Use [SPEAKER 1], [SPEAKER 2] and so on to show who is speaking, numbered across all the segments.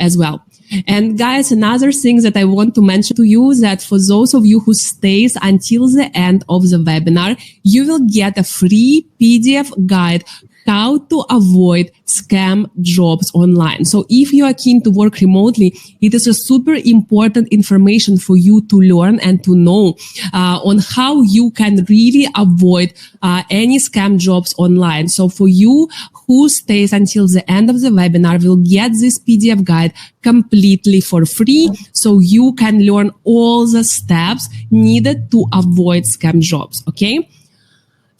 [SPEAKER 1] As well. And guys, another thing that I want to mention to you is that for those of you who stays until the end of the webinar, you will get a free PDF guide how to avoid scam jobs online. So if you are keen to work remotely, it is a super important information for you to learn and to know on how you can really avoid any scam jobs online. So for you who stays until the end of the webinar will get this PDF guide completely for free, so you can learn all the steps needed to avoid scam jobs, okay?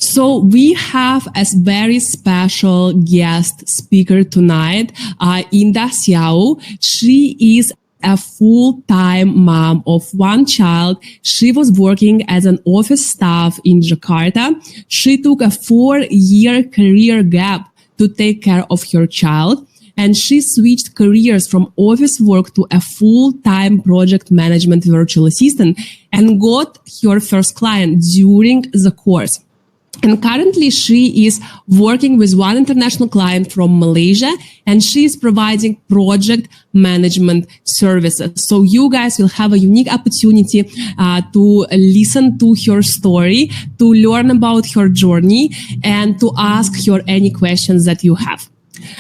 [SPEAKER 1] So we have a very special guest speaker tonight, Indah Xiao. She is a full-time mom of one child. She was working as an office staff in Jakarta. She took a 4-year career gap to take care of her child. And she switched careers from office work to a full-time project management virtual assistant and got her first client during the course. And currently she is working with one international client from Malaysia, and she is providing project management services. So you guys will have a unique opportunity to listen to her story, to learn about her journey, and to ask her any questions that you have.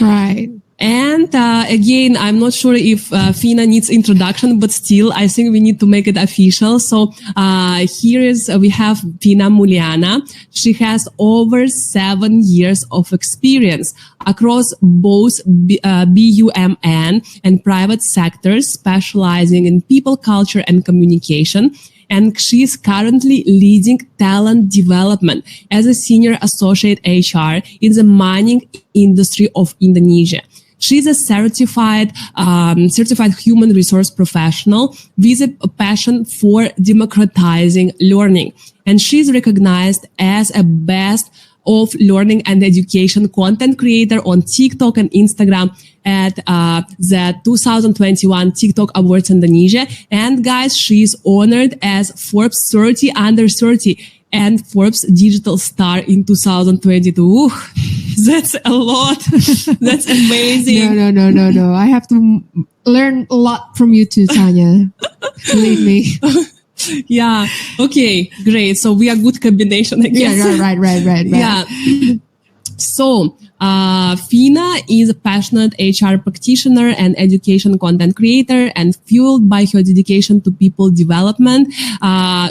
[SPEAKER 2] Right.
[SPEAKER 1] And again, I'm not sure if Fina needs introduction, but still, I think we need to make it official. So we have Fina Muliana. She has over 7 years of experience across both BUMN and private sectors, specializing in people, culture, and communication. And she is currently leading talent development as a senior associate HR in the mining industry of Indonesia. She's a certified human resource professional with a passion for democratizing learning. And she's recognized as a best of learning and education content creator on TikTok and Instagram at the 2021 TikTok Awards Indonesia. And guys, she's honored as Forbes 30 Under 30 and Forbes Digital Star in 2022. Ooh, that's a lot. That's amazing.
[SPEAKER 2] No. I have to learn a lot from you too, Tanya. Believe me.
[SPEAKER 1] Yeah. Okay, great. So we are good combination, I guess.
[SPEAKER 2] Yeah, right.
[SPEAKER 1] Yeah. So, Fina is a passionate HR practitioner and education content creator, and fueled by her dedication to people development,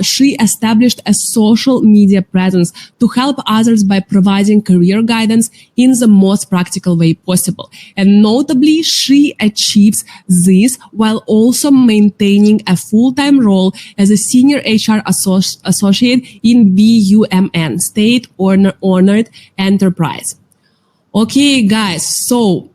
[SPEAKER 1] she established a social media presence to help others by providing career guidance in the most practical way possible. And notably, she achieves this while also maintaining a full-time role as a senior HR associate in BUMN, State-Honored Enterprise. Okay, guys, so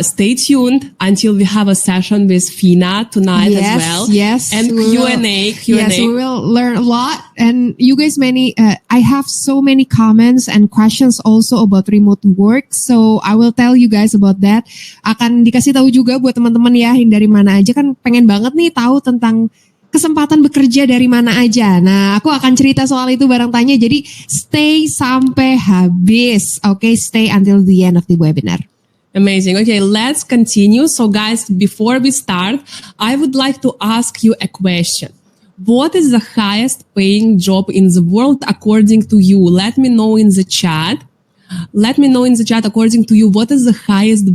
[SPEAKER 1] stay tuned until we have a session with Fina tonight as well.
[SPEAKER 2] Yes,
[SPEAKER 1] and Q&A.
[SPEAKER 2] Yes, we will learn a lot. And you guys, I have so many comments and questions also about remote work. So I will tell you guys about that. Akan dikasih tahu juga buat teman-teman ya, yang dari mana aja kan pengen banget nih tahu tentang kesempatan bekerja dari mana aja. Nah, aku akan cerita soal itu bareng Tanya. Jadi, stay sampai habis. Okay, stay until the end of the webinar.
[SPEAKER 1] Amazing. Okay, let's continue. So guys, before we start, I would like to ask you a question. What is the highest paying job in the world according to you? Let me know in the chat. According to you, what is the highest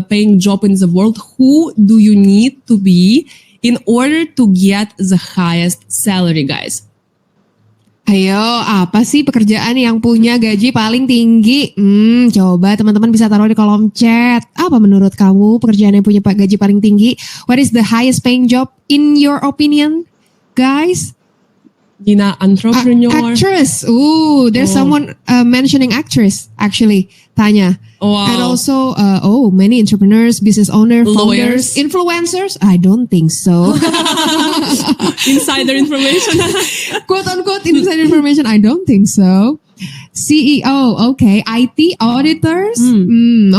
[SPEAKER 1] paying job in the world? Who do you need to be in order to get the highest salary, guys?
[SPEAKER 2] Ayo, apa sih pekerjaan yang punya gaji paling tinggi? Coba teman-teman bisa taruh di kolom chat. Apa menurut kamu pekerjaan yang punya gaji paling tinggi? What is the highest paying job in your opinion, guys?
[SPEAKER 1] Gina, entrepreneur.
[SPEAKER 2] Actress. Ooh, there's someone mentioning actress, actually. Tanya.
[SPEAKER 1] Wow.
[SPEAKER 2] And also, many entrepreneurs, business owners, founders, influencers. I don't think so.
[SPEAKER 1] Insider information.
[SPEAKER 2] Quote unquote insider information. I don't think so. CEO. Okay. IT auditors.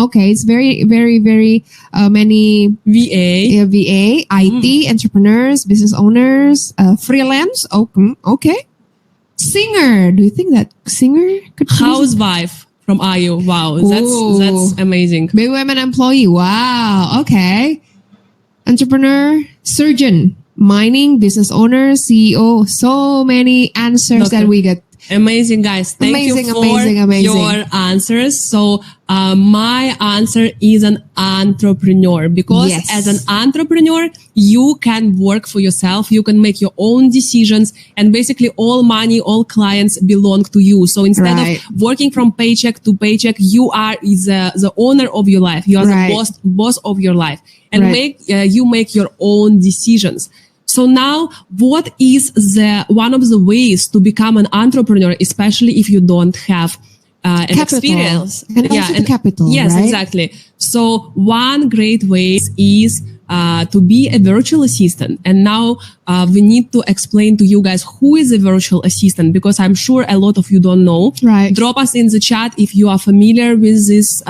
[SPEAKER 2] Okay. It's very, very, very many VA, IT, entrepreneurs, business owners, freelance. Okay. Singer. Do you think that singer could be
[SPEAKER 1] Housewife from IU. Wow, that's amazing.
[SPEAKER 2] BUMN employee. Wow. Okay. Entrepreneur, surgeon, mining, business owner, CEO. So many answers that we get.
[SPEAKER 1] Amazing, guys. Thank you for your answers. So my answer is an entrepreneur, because as an entrepreneur, you can work for yourself. You can make your own decisions, and basically all money, all clients belong to you. So instead of working from paycheck to paycheck, you are the owner of your life. You are the boss of your life, and you make your own decisions. So now, what is one of the ways to become an entrepreneur, especially if you don't have an experience?
[SPEAKER 2] And also capital,
[SPEAKER 1] Yes, exactly. So one great way is to be a virtual assistant. And now we need to explain to you guys who is a virtual assistant, because I'm sure a lot of you don't know. Drop us in the chat if you are familiar with this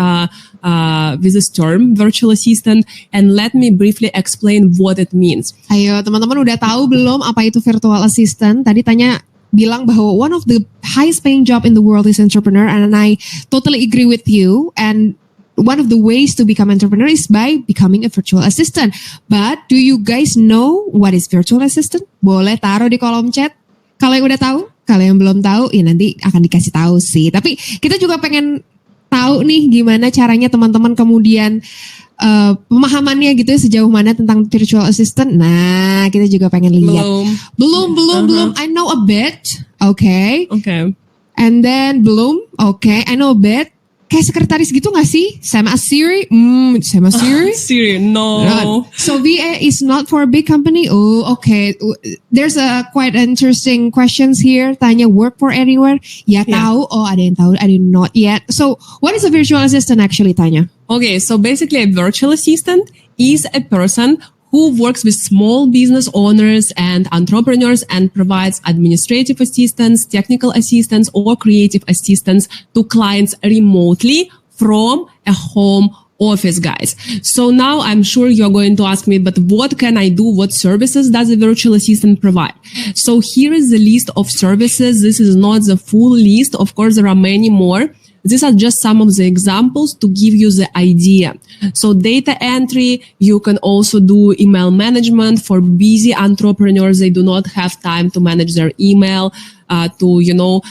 [SPEAKER 1] term, virtual assistant, and let me briefly explain what it means.
[SPEAKER 2] Ayo, teman-teman udah tahu belum apa itu virtual assistant? Tadi bilang bahwa one of the highest paying job in the world is entrepreneur, and I totally agree with you. And one of the ways to become entrepreneur is by becoming a virtual assistant. But do you guys know what is virtual assistant? Boleh taruh di kolom chat. Kalau yang udah tahu, kalau yang belum tahu, ya nanti akan dikasih tahu sih. Tapi kita juga pengen tahu nih gimana caranya teman-teman kemudian pemahamannya gitu ya, sejauh mana tentang virtual assistant. Nah, kita juga pengen lihat. Belum. I know a bit. Okay. And then belum. Okay, I know a bit. Kayak sekretaris gitu gak sih? Sama Siri? Sama Siri?
[SPEAKER 1] Siri, no.
[SPEAKER 2] So VA is not for a big company? Oh, okay. There's a quite interesting questions here. Tanya work for anywhere? Ya tahu. Oh, ada yang tahu. I did not yet. So what is a virtual assistant actually, Tanya?
[SPEAKER 1] Okay, so basically a virtual assistant is a person who works with small business owners and entrepreneurs and provides administrative assistance, technical assistance, or creative assistance to clients remotely from a home office, guys. So now I'm sure you're going to ask me, but what can I do? What services does a virtual assistant provide? So here is the list of services. This is not the full list. Of course, there are many more. These are just some of the examples to give you the idea. So data entry, you can also do email management for busy entrepreneurs. They do not have time to manage their email, to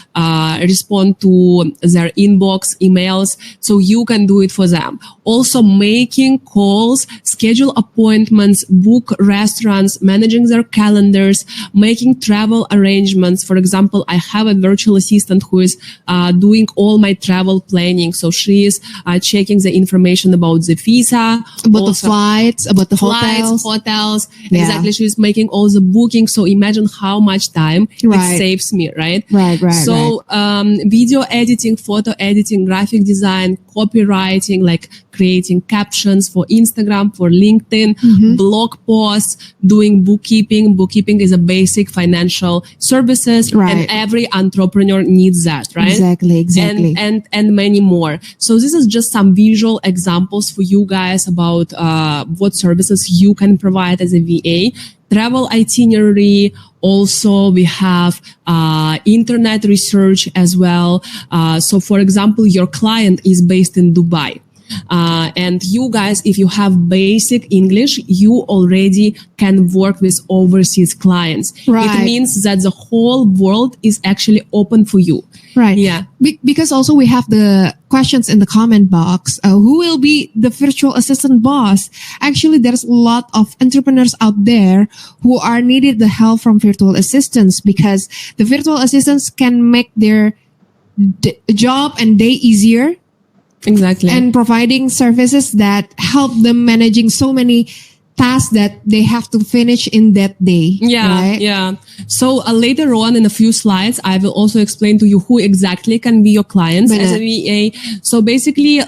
[SPEAKER 1] respond to their inbox emails. So you can do it for them. Also making calls, schedule appointments, book restaurants, managing their calendars, making travel arrangements. For example, I have a virtual assistant who is doing all my travel planning. So she is checking the information about the visa,
[SPEAKER 2] about the flights, about the hotels.
[SPEAKER 1] Yeah. Exactly. She's making all the bookings. So imagine how much time it saves me, right?
[SPEAKER 2] Right.
[SPEAKER 1] So video editing, photo editing, graphic design, copywriting, like creating captions for Instagram, for LinkedIn, blog posts, doing bookkeeping. Bookkeeping is a basic financial services, and every entrepreneur needs that, right?
[SPEAKER 2] Exactly.
[SPEAKER 1] And many more. So this is just some visual examples for you guys about what services you can provide as a VA. Travel itinerary. Also, we have internet research as well. So, for example, your client is based in Dubai. And you guys, if you have basic English, you already can work with overseas clients. It means that the whole world is actually open for you.
[SPEAKER 2] Right.
[SPEAKER 1] Yeah.
[SPEAKER 2] Because also we have the questions in the comment box. Who will be the virtual assistant boss? Actually, there's a lot of entrepreneurs out there who are needed the help from virtual assistants, because the virtual assistants can make their job and day easier.
[SPEAKER 1] Exactly.
[SPEAKER 2] And providing services that help them managing so many tasks that they have to finish in that day.
[SPEAKER 1] Yeah. So later on in a few slides, I will also explain to you who exactly can be your clients as a VA. So basically,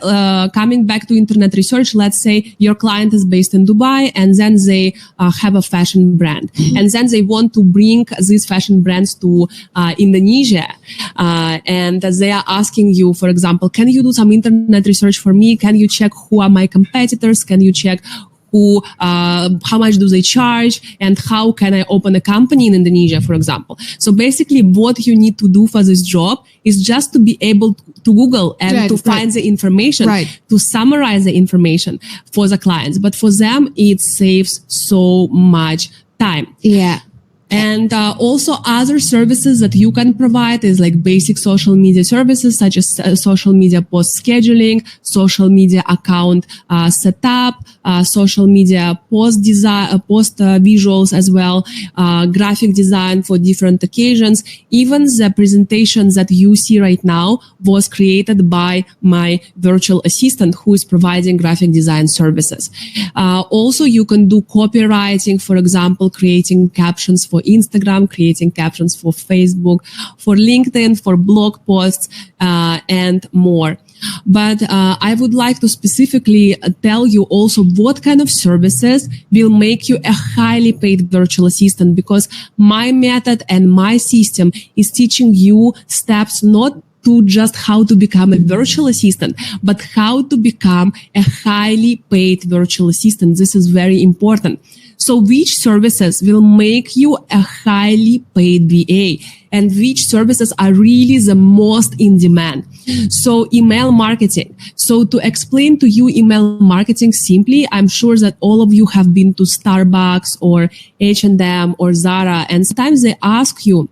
[SPEAKER 1] coming back to internet research, let's say your client is based in Dubai, and then they have a fashion brand. And then they want to bring these fashion brands to Indonesia. And they are asking you, for example, can you do some internet research for me? Can you check who are my competitors? Can you check how much do they charge, and how can I open a company in Indonesia, for example. So basically what you need to do for this job is just to be able to Google and to find the information, to summarize the information for the clients. But for them, it saves so much time.
[SPEAKER 2] Yeah.
[SPEAKER 1] And also other services that you can provide is like basic social media services such as social media post scheduling, social media account setup, social media post design, post visuals as well, graphic design for different occasions. Even the presentations that you see right now was created by my virtual assistant who is providing graphic design services. Also, you can do copywriting, for example, creating captions for Instagram, creating captions for Facebook, for LinkedIn, for blog posts, and more. But I would like to specifically tell you also what kind of services will make you a highly paid virtual assistant, because my method and my system is teaching you steps not to just how to become a virtual assistant, but how to become a highly paid virtual assistant. This is very important. So which services will make you a highly paid VA, and which services are really the most in demand? So email marketing. So to explain to you email marketing simply, I'm sure that all of you have been to Starbucks or H&M or Zara, and sometimes they ask you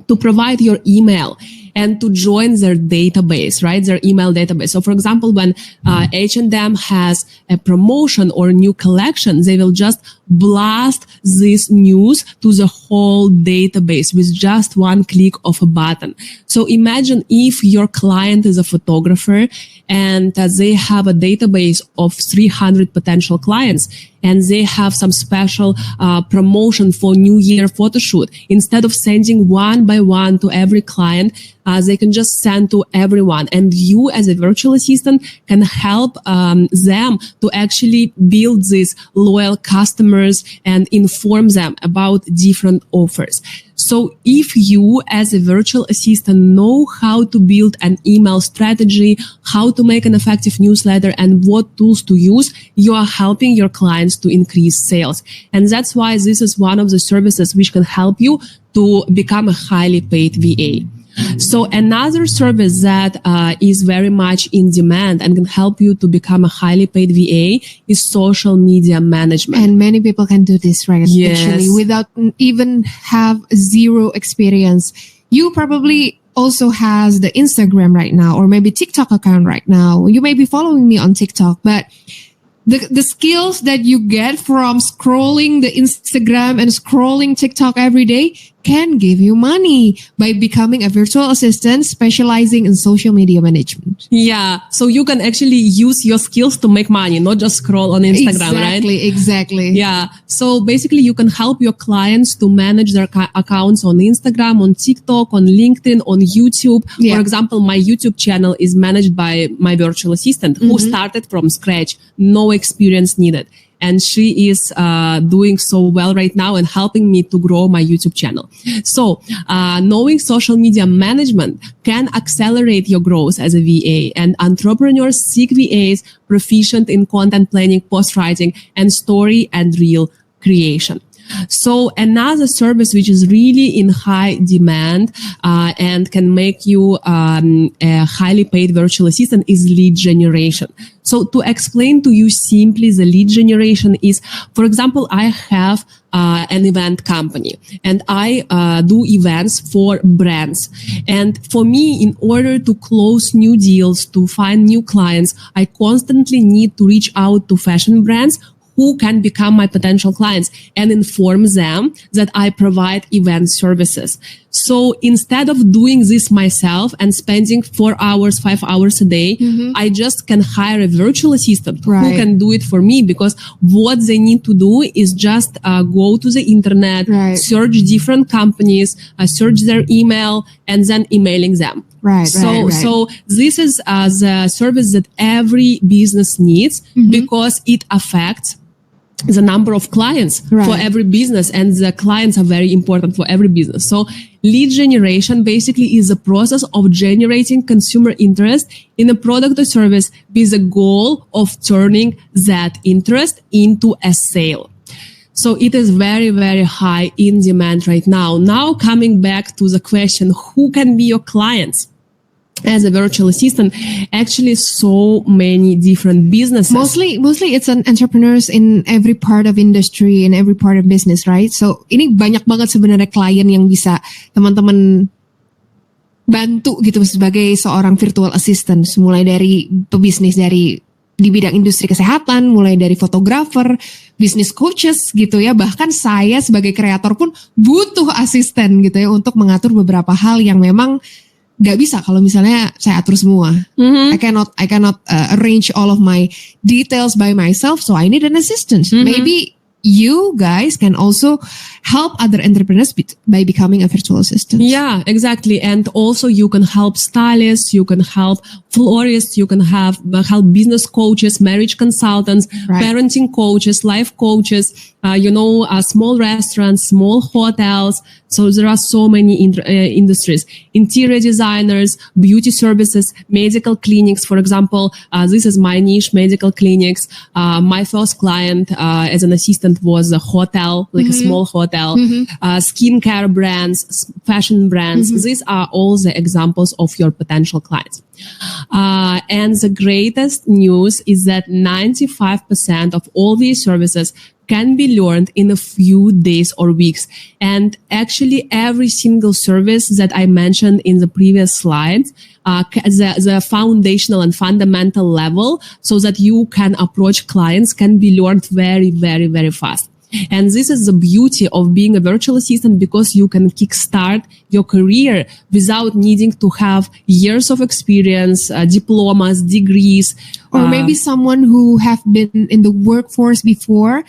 [SPEAKER 1] to provide your email and to join their database, right? Their email database. So for example, when H&M has a promotion or new collection, they will just blast this news to the whole database with just one click of a button. So imagine if your client is a photographer and they have a database of 300 potential clients, and they have some special promotion for New Year photo shoot. Instead of sending one by one to every client, they can just send to everyone. And you as a virtual assistant can help them to actually build these loyal customers and inform them about different offers. So if you as a virtual assistant know how to build an email strategy, how to make an effective newsletter, and what tools to use, you are helping your clients to increase sales. And that's why this is one of the services which can help you to become a highly paid VA. So another service that is very much in demand and can help you to become a highly paid VA is social media management.
[SPEAKER 2] And many people can do this, right?
[SPEAKER 1] Yes.
[SPEAKER 2] Actually, without even have zero experience. You probably also has the Instagram right now, or maybe TikTok account right now. You may be following me on TikTok, but the skills that you get from scrolling the Instagram and scrolling TikTok every day can give you money by becoming a virtual assistant specializing in social media management.
[SPEAKER 1] Yeah. So you can actually use your skills to make money, not just scroll on Instagram, right?
[SPEAKER 2] Exactly.
[SPEAKER 1] Yeah. So basically you can help your clients to manage their accounts on Instagram, on TikTok, on LinkedIn, on YouTube. Yeah. For example, my YouTube channel is managed by my virtual assistant who started from scratch, no experience needed. And she is doing so well right now and helping me to grow my YouTube channel. So knowing social media management can accelerate your growth as a VA, and entrepreneurs seek VAs proficient in content planning, post writing, and story and reel creation. So another service which is really in high demand and can make you a highly paid virtual assistant is lead generation. So to explain to you simply, the lead generation is, for example, I have an event company and I do events for brands. And for me, in order to close new deals, to find new clients, I constantly need to reach out to fashion brands who can become my potential clients and inform them that I provide event services. So instead of doing this myself and spending 4 hours, 5 hours a day, I just can hire a virtual assistant who can do it for me, because what they need to do is just go to the internet, search different companies, search their email, and then emailing them. So this is the service that every business needs because it affects the number of clients for every business, and the clients are very important for every business. So lead generation basically is the process of generating consumer interest in a product or service with the goal of turning that interest into a sale. So it is very, very high in demand right now. Now coming back to the question, who can be your clients? As a virtual assistant, actually so many different businesses.
[SPEAKER 2] Mostly it's an entrepreneurs in every part of industry, in every part of business, right? So ini banyak banget sebenarnya klien yang bisa teman-teman bantu gitu sebagai seorang virtual assistant. Mulai dari pebisnis di bidang industri kesehatan, mulai dari fotografer, business coaches gitu ya. Bahkan saya sebagai kreator pun butuh asisten gitu ya untuk mengatur beberapa hal yang memang gak bisa kalau misalnya saya atur semua. I cannot arrange all of my details by myself, so I need an assistant. Maybe you guys can also help other entrepreneurs by becoming a virtual assistant.
[SPEAKER 1] Yeah, exactly. And also you can help stylists, you can help florists, you can help business coaches, marriage consultants, parenting coaches, life coaches, small restaurants, small hotels. So there are so many industries, interior designers, beauty services, medical clinics. For example, this is my niche, medical clinics. My first client as an assistant was a hotel, like a small hotel, skincare brands, fashion brands. These are all the examples of your potential clients. And the greatest news is that 95% of all these services can be learned in a few days or weeks. And actually every single service that I mentioned in the previous slides, the foundational and fundamental level so that you can approach clients can be learned very, very, very fast. And this is the beauty of being a virtual assistant, because you can kickstart your career without needing to have years of experience, diplomas, degrees.
[SPEAKER 2] Or maybe someone who have been in the workforce before.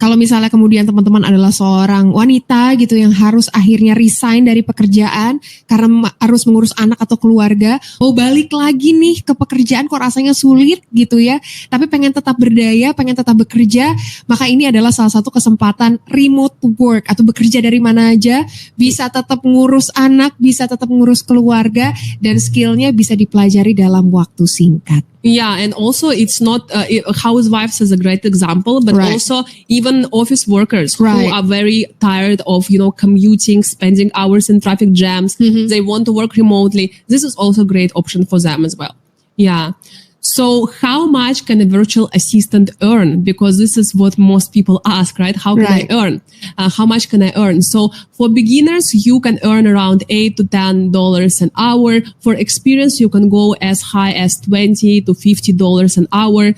[SPEAKER 2] Kalau misalnya kemudian teman-teman adalah seorang wanita gitu yang harus akhirnya resign dari pekerjaan karena harus mengurus anak atau keluarga, mau balik lagi nih ke pekerjaan kok rasanya sulit gitu ya, tapi pengen tetap berdaya, pengen tetap bekerja, maka ini adalah salah satu kesempatan remote work atau bekerja dari mana aja, bisa tetap ngurus anak, bisa tetap ngurus keluarga, dan skillnya bisa dipelajari dalam waktu singkat.
[SPEAKER 1] Yeah, and also it's not housewives is a great example, but also even office workers who are very tired of commuting, spending hours in traffic jams. They want to work remotely. This is also a great option for them as well. Yeah. So how much can a virtual assistant earn? Because this is what most people ask, right? How can I earn? How much can I earn? So for beginners, you can earn around $8 to $10 an hour. For experience, you can go as high as $20 to $50 an hour.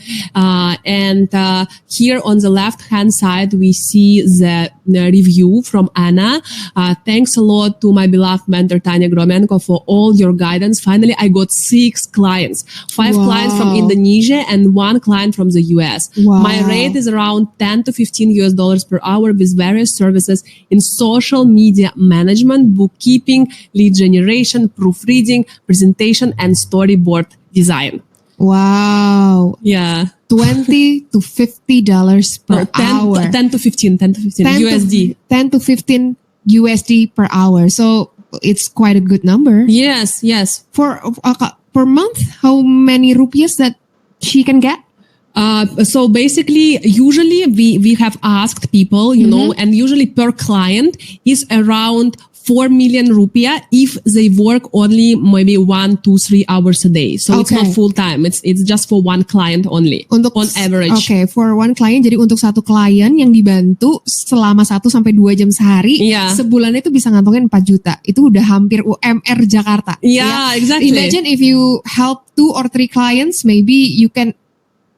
[SPEAKER 1] And here on the left-hand side, we see the review from Anna. Thanks a lot to my beloved mentor, Tanya Gromenko, for all your guidance. Finally, I got 6 clients, 5 clients from Indonesia and 1 client from the US. My rate is around $10 to $15 per hour with various services in social media management, bookkeeping, lead generation, proofreading, presentation, and storyboard design.
[SPEAKER 2] Wow.
[SPEAKER 1] Yeah.
[SPEAKER 2] $20 to $50 per hour.
[SPEAKER 1] 10 to 15 USD.
[SPEAKER 2] 10 to 15 USD per hour. So it's quite a good number.
[SPEAKER 1] Yes.
[SPEAKER 2] For per month, how many rupiahs that she can get?
[SPEAKER 1] So basically, usually we have asked people, and usually per client is around 4 million rupiah if they work only maybe 1, 2, 3 hours a day. So it's not full time. It's just for one client only. On average.
[SPEAKER 2] Okay, for one client. Jadi untuk satu klien yang dibantu selama 1 sampai 2 jam sehari, sebulan itu bisa ngantongin 4 juta. Itu udah hampir UMR Jakarta.
[SPEAKER 1] Yeah, exactly.
[SPEAKER 2] Imagine if you help 2 or 3 clients, maybe you can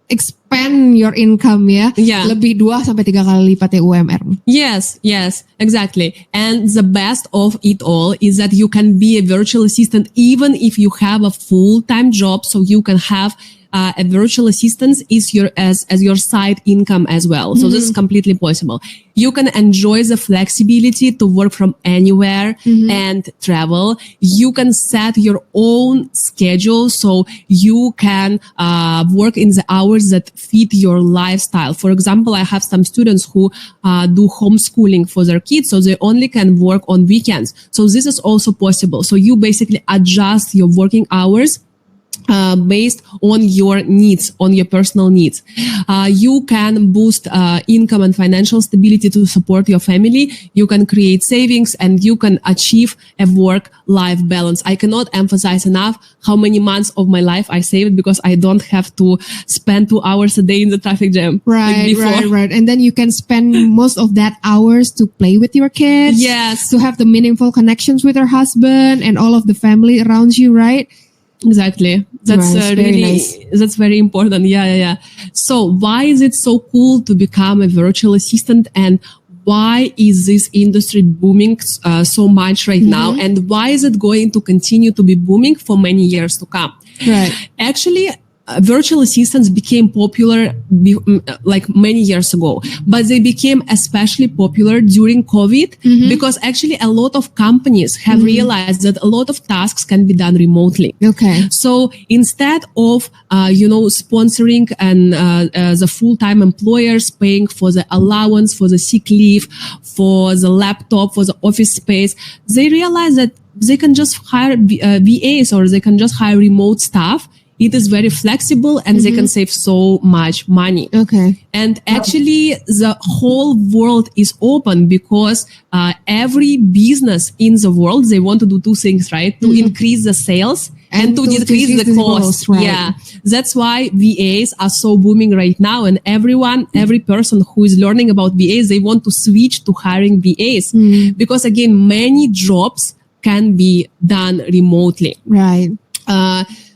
[SPEAKER 2] expand your income lebih 2 sampai 3 kali lipat UMR. Yes,
[SPEAKER 1] exactly. And the best of it all is that you can be a virtual assistant even if you have a full-time job, so you can have a virtual assistant is as your side income as well. So this is completely possible. You can enjoy the flexibility to work from anywhere and travel. You can set your own schedule so you can work in the hours that fit your lifestyle. For example, I have some students who do homeschooling for their kids, so they only can work on weekends. So this is also possible. So you basically adjust your working hours based on your needs, on your personal needs. You can boost income and financial stability to support your family. You can create savings and you can achieve a work-life balance. I cannot emphasize enough how many months of my life I saved because I don't have to spend 2 hours a day in the traffic jam.
[SPEAKER 2] Right. And then you can spend most of that hours to play with your kids.
[SPEAKER 1] Yes.
[SPEAKER 2] To have the meaningful connections with your husband and all of the family around you, right?
[SPEAKER 1] Exactly. That's
[SPEAKER 2] very nice.
[SPEAKER 1] That's very important. Yeah. So why is it so cool to become a virtual assistant, and why is this industry booming so much right now, and why is it going to continue to be booming for many years to come?
[SPEAKER 2] Right.
[SPEAKER 1] Actually, virtual assistants became popular like many years ago, but they became especially popular during COVID because actually a lot of companies have realized that a lot of tasks can be done remotely.
[SPEAKER 2] Okay.
[SPEAKER 1] So instead of, sponsoring and the full-time employers paying for the allowance, for the sick leave, for the laptop, for the office space, they realized that they can just hire VAs or they can just hire remote staff. It is very flexible and they can save so much money.
[SPEAKER 2] Okay.
[SPEAKER 1] And actually the whole world is open because every business in the world, they want to do two things, right? To increase the sales and to decrease the cost.
[SPEAKER 2] Right.
[SPEAKER 1] Yeah. That's why VAs are so booming right now. And every person who is learning about VAs, they want to switch to hiring VAs because again, many jobs can be done remotely.
[SPEAKER 2] Right.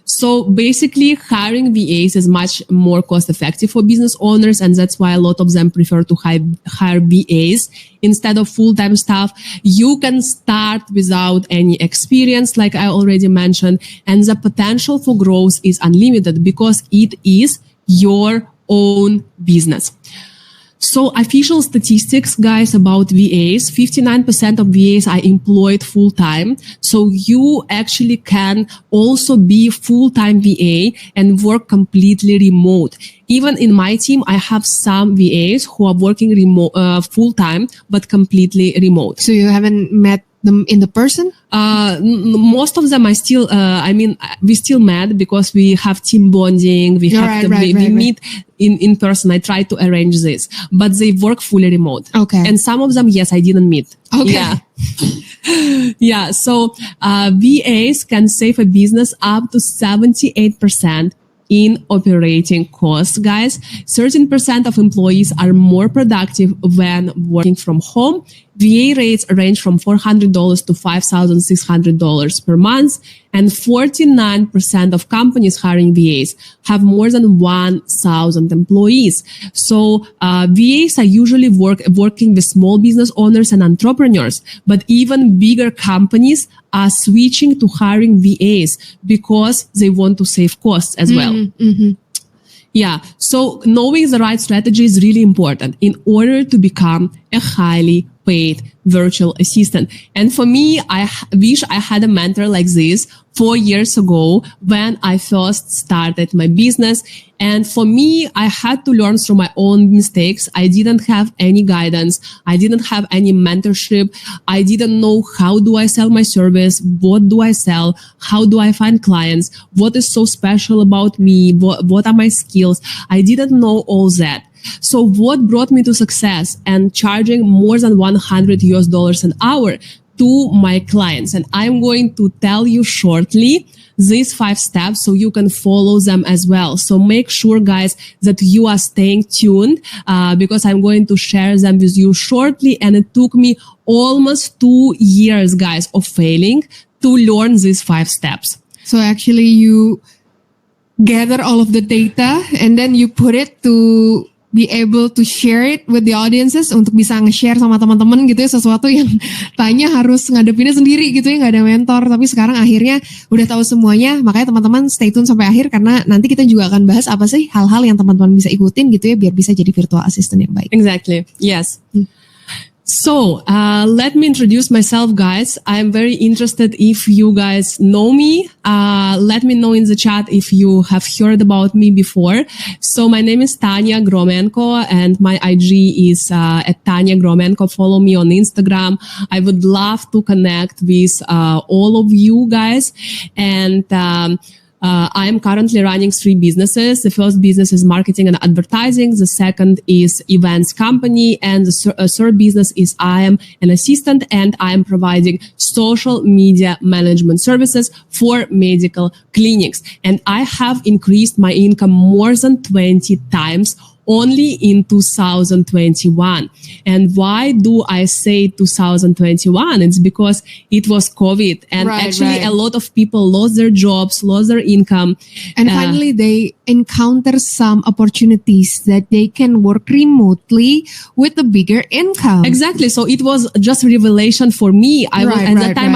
[SPEAKER 1] So basically hiring VAs is much more cost effective for business owners. And that's why a lot of them prefer to hire VAs instead of full-time staff. You can start without any experience, like I already mentioned. And the potential for growth is unlimited because it is your own business. So official statistics, guys, about VAs, 59% of VAs are employed full-time. So you actually can also be full-time VA and work completely remote. Even in my team, I have some VAs who are working remote, full-time, but completely remote.
[SPEAKER 2] So you haven't met them in the person?
[SPEAKER 1] Most of them I still, we still met because we have team bonding. We meet in person. I try to arrange this, but they work fully remote.
[SPEAKER 2] Okay.
[SPEAKER 1] And some of them, yes, I didn't meet.
[SPEAKER 2] Okay.
[SPEAKER 1] Yeah. Yeah. So, VAs can save a business up to 78% in operating costs, guys. 13% of employees are more productive when working from home. VA rates range from $400 to $5,600 per month. And 49% of companies hiring VAs have more than 1,000 employees. So VAs are usually working with small business owners and entrepreneurs, but even bigger companies are switching to hiring VAs because they want to save costs as well.
[SPEAKER 2] Mm-hmm.
[SPEAKER 1] Yeah. So knowing the right strategy is really important in order to become a highly paid virtual assistant. And for me, I wish I had a mentor like this 4 years ago when I first started my business. And for me, I had to learn through my own mistakes. I didn't have any guidance. I didn't have any mentorship. I didn't know how do I sell my service? What do I sell? How do I find clients? What is so special about me? What are my skills? I didn't know all that. So what brought me to success and charging more than $100 an hour to my clients? And I'm going to tell you shortly these 5 steps so you can follow them as well. So make sure, guys, that you are staying tuned because I'm going to share them with you shortly. And it took me almost 2 years, guys, of failing to learn these 5 steps.
[SPEAKER 2] So actually you gather all of the data and then you put it to be able to share it with the audiences, untuk bisa nge-share sama teman-teman gitu ya, sesuatu yang tanya harus ngadepinnya sendiri gitu ya, nggak ada mentor. Tapi sekarang akhirnya udah tahu semuanya, makanya teman-teman stay tune sampai akhir, karena nanti kita juga akan bahas apa sih hal-hal yang teman-teman bisa ikutin gitu ya, biar bisa jadi virtual assistant yang baik.
[SPEAKER 1] Exactly, yes. So, let me introduce myself, guys. I'm very interested if you guys know me. Let me know in the chat if you have heard about me before. So, my name is Tanya Gromenko, and my IG is at Tanya Gromenko. Follow me on Instagram. I would love to connect with all of you guys. And I am currently running 3 businesses. The first business is marketing and advertising. The second is events company. And the third business is I am an assistant, and I am providing social media management services for medical clinics. And I have increased my income more than 20 times only in 2021. And why do I say 2021? It's because it was COVID, and actually a lot of people lost their jobs, lost their income.
[SPEAKER 2] And finally they encounter some opportunities that they can work remotely with a bigger income.
[SPEAKER 1] Exactly. So it was just a revelation for me. I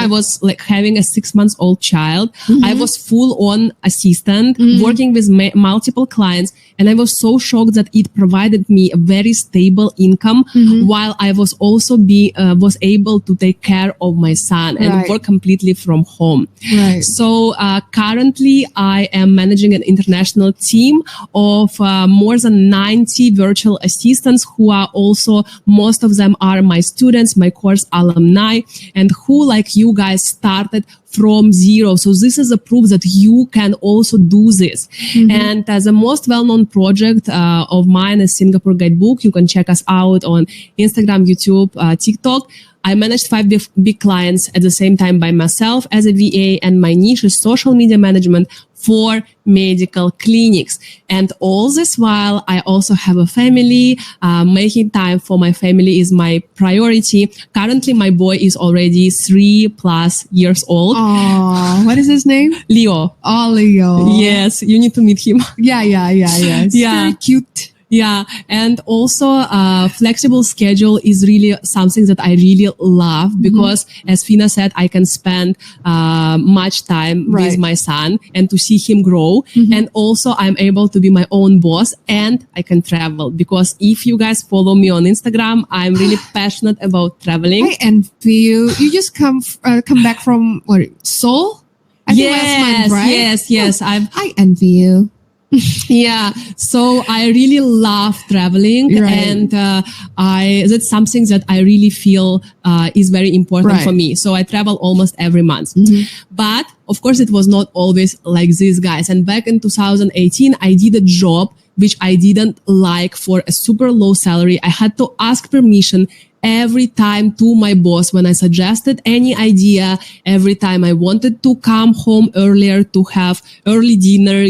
[SPEAKER 1] was like having a 6-month-old child. I was full on assistant, working with multiple clients. And I was so shocked that it provided me a very stable income, while I was also was able to take care of my son and work completely from home. So currently I am managing an international team of more than 90 virtual assistants who are also, most of them are my students, my course alumni, and who, like you guys, started from zero. So this is a proof that you can also do this. And as the most well-known project of mine is Singapore Guidebook. You can check us out on Instagram, YouTube, TikTok. I managed 5 big clients at the same time by myself as a VA, and my niche is social media management for medical clinics. And all this while, I also have a family. Making time for my family is my priority. Currently, my boy is already 3+ years old.
[SPEAKER 2] Oh, what is his name?
[SPEAKER 1] Leo.
[SPEAKER 2] Oh, Leo.
[SPEAKER 1] Yes, you need to meet him.
[SPEAKER 2] Yeah. It's very cute.
[SPEAKER 1] Yeah, and also flexible schedule is really something that I really love, because as Fina said, I can spend much time with my son and to see him grow. And also I'm able to be my own boss, and I can travel, because if you guys follow me on Instagram, I'm really passionate about traveling.
[SPEAKER 2] I envy you. You just come back from Seoul? I think last month, right?
[SPEAKER 1] Yes.
[SPEAKER 2] I envy you.
[SPEAKER 1] Yeah, so I really love traveling, and that's something that I really feel is very important for me. So I travel almost every month. But of course, it was not always like this, guys. And back in 2018, I did a job which I didn't like for a super low salary. I had to ask permission every time to my boss when I suggested any idea, every time I wanted to come home earlier to have early dinner,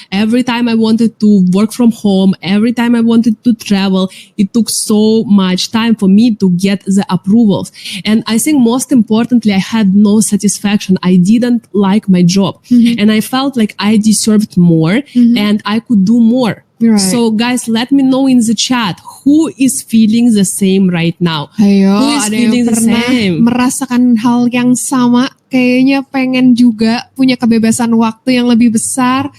[SPEAKER 1] every time I wanted to work from home, every time I wanted to travel. It took so much time for me to get the approvals. And I think most importantly, I had no satisfaction. I didn't like my job, and I felt like I deserved more and I could do more. So guys, let me know in the chat who is feeling the same right now.
[SPEAKER 2] Ayo,
[SPEAKER 1] who is
[SPEAKER 2] ada
[SPEAKER 1] feeling
[SPEAKER 2] yang
[SPEAKER 1] the
[SPEAKER 2] pernah
[SPEAKER 1] same?
[SPEAKER 2] merasakan hal yang sama, kayaknya pengen juga punya kebebasan waktu yang lebih besar.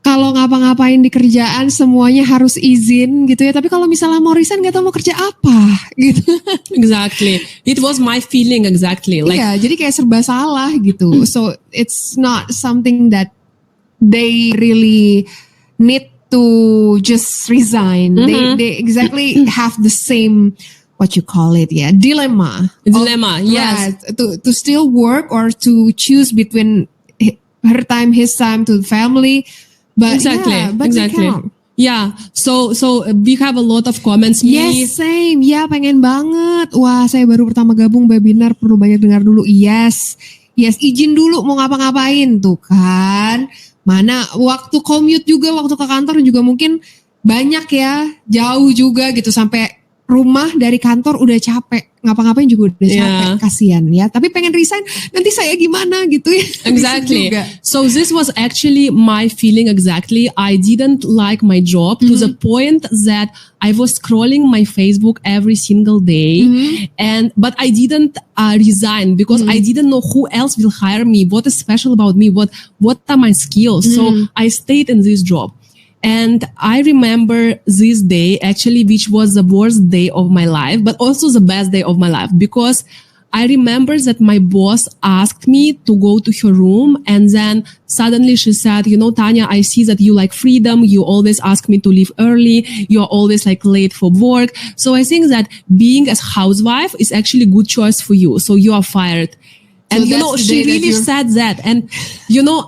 [SPEAKER 2] Kalau ngapa-ngapain di kerjaan semuanya harus izin gitu ya. Tapi kalau misalnya mau resign nggak tahu mau kerja apa gitu.
[SPEAKER 1] Exactly. It was my feeling exactly.
[SPEAKER 2] Iya, jadi kayak serba salah gitu. So it's not something that they really need to just resign. They exactly have the same, what you call it, dilemma.
[SPEAKER 1] Yes.
[SPEAKER 2] To still work or to choose between her time, his time to the family. But
[SPEAKER 1] exactly. Yeah, so we have a lot of comments.
[SPEAKER 2] Yes, same. Ya, pengen banget. Wah, saya baru pertama gabung webinar, perlu banyak dengar dulu. Yes, izin dulu mau ngapa-ngapain tuh kan. Mana waktu commute juga, waktu ke kantor juga mungkin banyak ya, jauh juga gitu, sampai rumah dari kantor udah capek, ngapa-ngapain juga udah capek, kasihan ya. Tapi pengen resign, nanti saya gimana gitu ya.
[SPEAKER 1] Exactly. So this was actually my feeling exactly. I didn't like my job to the point that I was scrolling my Facebook every single day, but I didn't resign because I didn't know who else will hire me. What is special about me? What are my skills? So I stayed in this job. And I remember this day actually, which was the worst day of my life, but also the best day of my life, because I remember that my boss asked me to go to her room, and then suddenly she said, Tanya, I see that you like freedom. You always ask me to leave early. You're always like late for work. So I think that being a housewife is actually a good choice for you. So you are fired. And she really said that. And,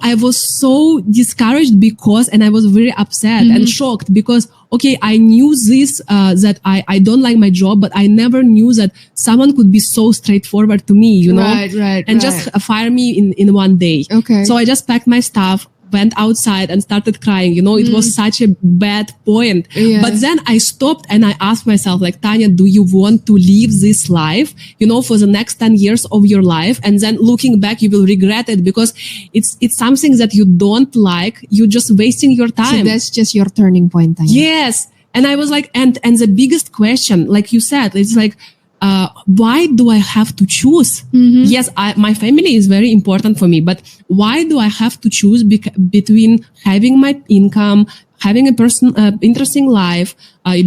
[SPEAKER 1] I was so discouraged and I was very upset and shocked because, okay, I knew this, that I don't like my job, but I never knew that someone could be so straightforward to me,
[SPEAKER 2] Right.
[SPEAKER 1] just fire me in one day.
[SPEAKER 2] Okay.
[SPEAKER 1] So I just packed my stuff, went outside and started crying. It was such a bad point.
[SPEAKER 2] Yeah.
[SPEAKER 1] But then I stopped and I asked myself, like, Tanya, do you want to live this life, for the next 10 years of your life? And then looking back, you will regret it because it's something that you don't like. You're just wasting your time.
[SPEAKER 2] So that's just your turning point, Tanya.
[SPEAKER 1] Yes. And I was like, and the biggest question, like you said, it's like, why do I have to choose? Yes, my family is very important for me, but why do I have to choose between having my income, having a interesting life,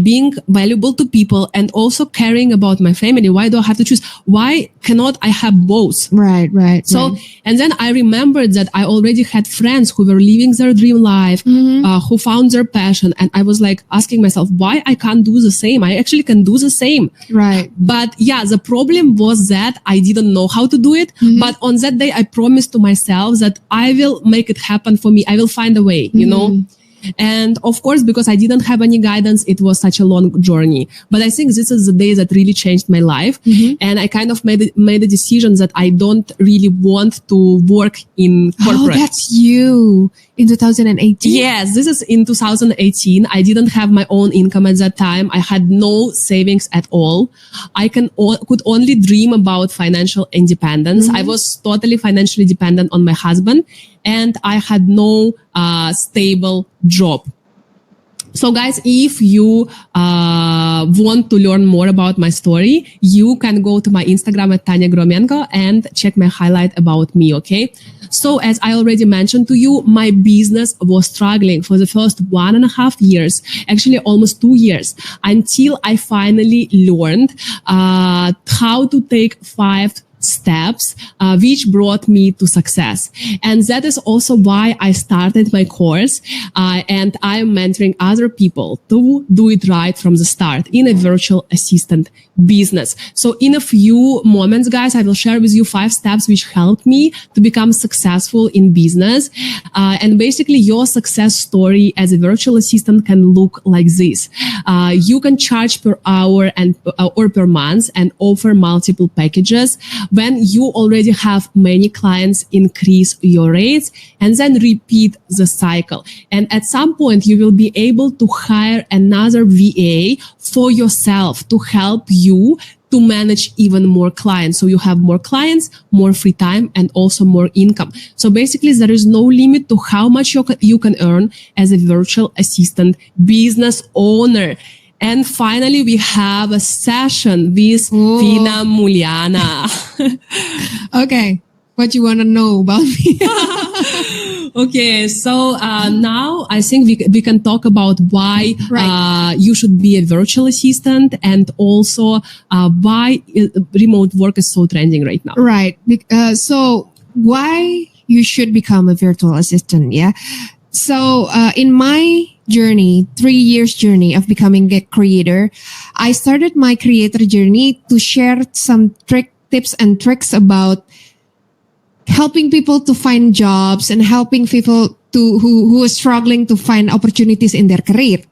[SPEAKER 1] being valuable to people, and also caring about my family? Why do I have to choose? Why cannot I have both?
[SPEAKER 2] Right.
[SPEAKER 1] So, and then I remembered that I already had friends who were living their dream life, who found their passion. And I was like asking myself, why I can't do the same? I actually can do the same.
[SPEAKER 2] Right.
[SPEAKER 1] But yeah, the problem was that I didn't know how to do it. But on that day, I promised to myself that I will make it happen for me. I will find a way, And of course, because I didn't have any guidance, it was such a long journey. But I think this is the day that really changed my life. And I kind of made a decision that I don't really want to work in corporate.
[SPEAKER 2] Oh, that's you in 2018?
[SPEAKER 1] Yes, this is in 2018. I didn't have my own income at that time. I had no savings at all. I could only dream about financial independence. I was totally financially dependent on my husband, and I had no stable job. So guys, if you want to learn more about my story, you can go to my Instagram at Tanya Gromenko and check my highlight about me, okay? So as I already mentioned to you, my business was struggling for the first 1.5 years, actually almost 2 years, until I finally learned how to take 5 steps, which brought me to success. And that is also why I started my course, and I am mentoring other people to do it right from the start in a virtual assistant business. So in a few moments, guys, I will share with you 5 steps which helped me to become successful in business. And basically your success story as a virtual assistant can look like this. You can charge per hour or per month and offer multiple packages. When you already have many clients, increase your rates and then repeat the cycle. And at some point, you will be able to hire another VA for yourself to help you to manage even more clients. So you have more clients, more free time, and also more income. So basically, there is no limit to how much you can earn as a virtual assistant business owner. And finally, we have a session with Vina Muliana.
[SPEAKER 2] Okay, what you want to know about me?
[SPEAKER 1] Okay, so now I think we can talk about why you should be a virtual assistant, and also why remote work is so trending right now.
[SPEAKER 2] Right. So why you should become a virtual assistant, yeah? So in my journey, 3 years journey of becoming a creator, I started my creator journey to share some tips and tricks about helping people to find jobs and helping people who are struggling to find opportunities in their career.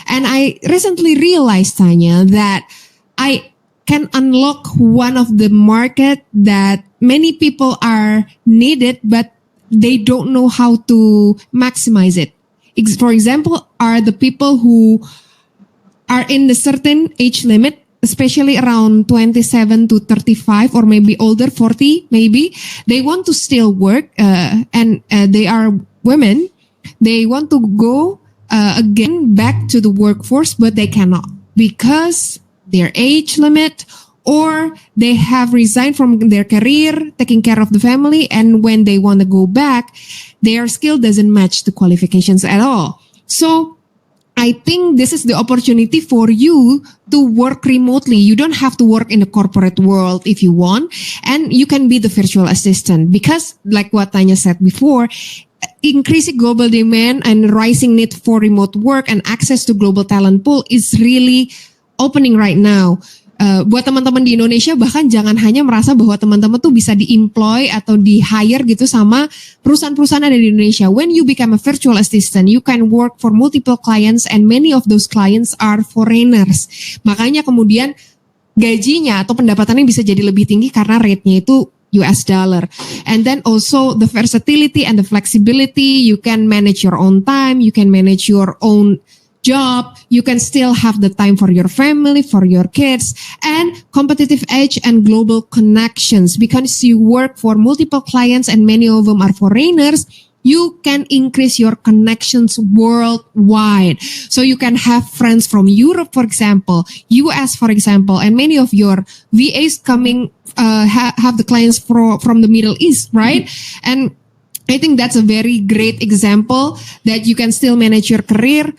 [SPEAKER 2] And I recently realized, Tanya, that I can unlock one of the market that many people are needed, but they don't know how to maximize it. For example, are the people who are in the certain age limit especially around 27 to 35 or maybe older, 40 maybe, they want to still work and they are women. They want to go again back to the workforce, but they cannot because their age limit, or they have resigned from their career, taking care of the family, and when they want to go back, their skill doesn't match the qualifications at all. So I think this is the opportunity for you to work remotely. You don't have to work in the corporate world if you want, and you can be the virtual assistant because, like what Tanya said before, increasing global demand and rising need for remote work and access to global talent pool is really opening right now. Buat teman-teman di Indonesia, bahkan jangan hanya merasa bahwa teman-teman tuh bisa di-employ atau di-hire gitu sama perusahaan-perusahaan ada di Indonesia. When you become a virtual assistant, you can work for multiple clients and many of those clients are foreigners. Makanya kemudian gajinya atau pendapatannya bisa jadi lebih tinggi karena rate-nya itu US dollar. And then also the versatility and the flexibility, you can manage your own time, you can manage your own job, you can still have the time for your family, for your kids, and competitive edge and global connections. Because you work for multiple clients and many of them are foreigners, you can increase your connections worldwide. So you can have friends from Europe, for example, US, for example, and many of your VAs coming have the clients from the Middle East, right? And I think that's a very great example that you can still manage your career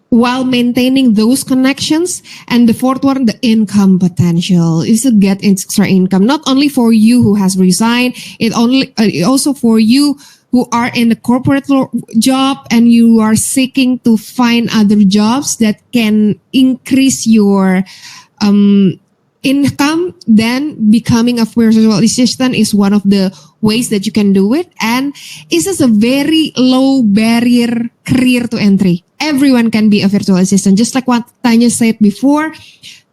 [SPEAKER 2] while maintaining those connections. And the fourth one, the income potential is to get extra income, not only for you who has resigned, it also for you who are in a corporate job and you are seeking to find other jobs that can increase your income. Then becoming a virtual assistant is one of the ways that you can do it, and this is a very low barrier career to entry. Everyone can be a virtual assistant. Just like what Tanya said before,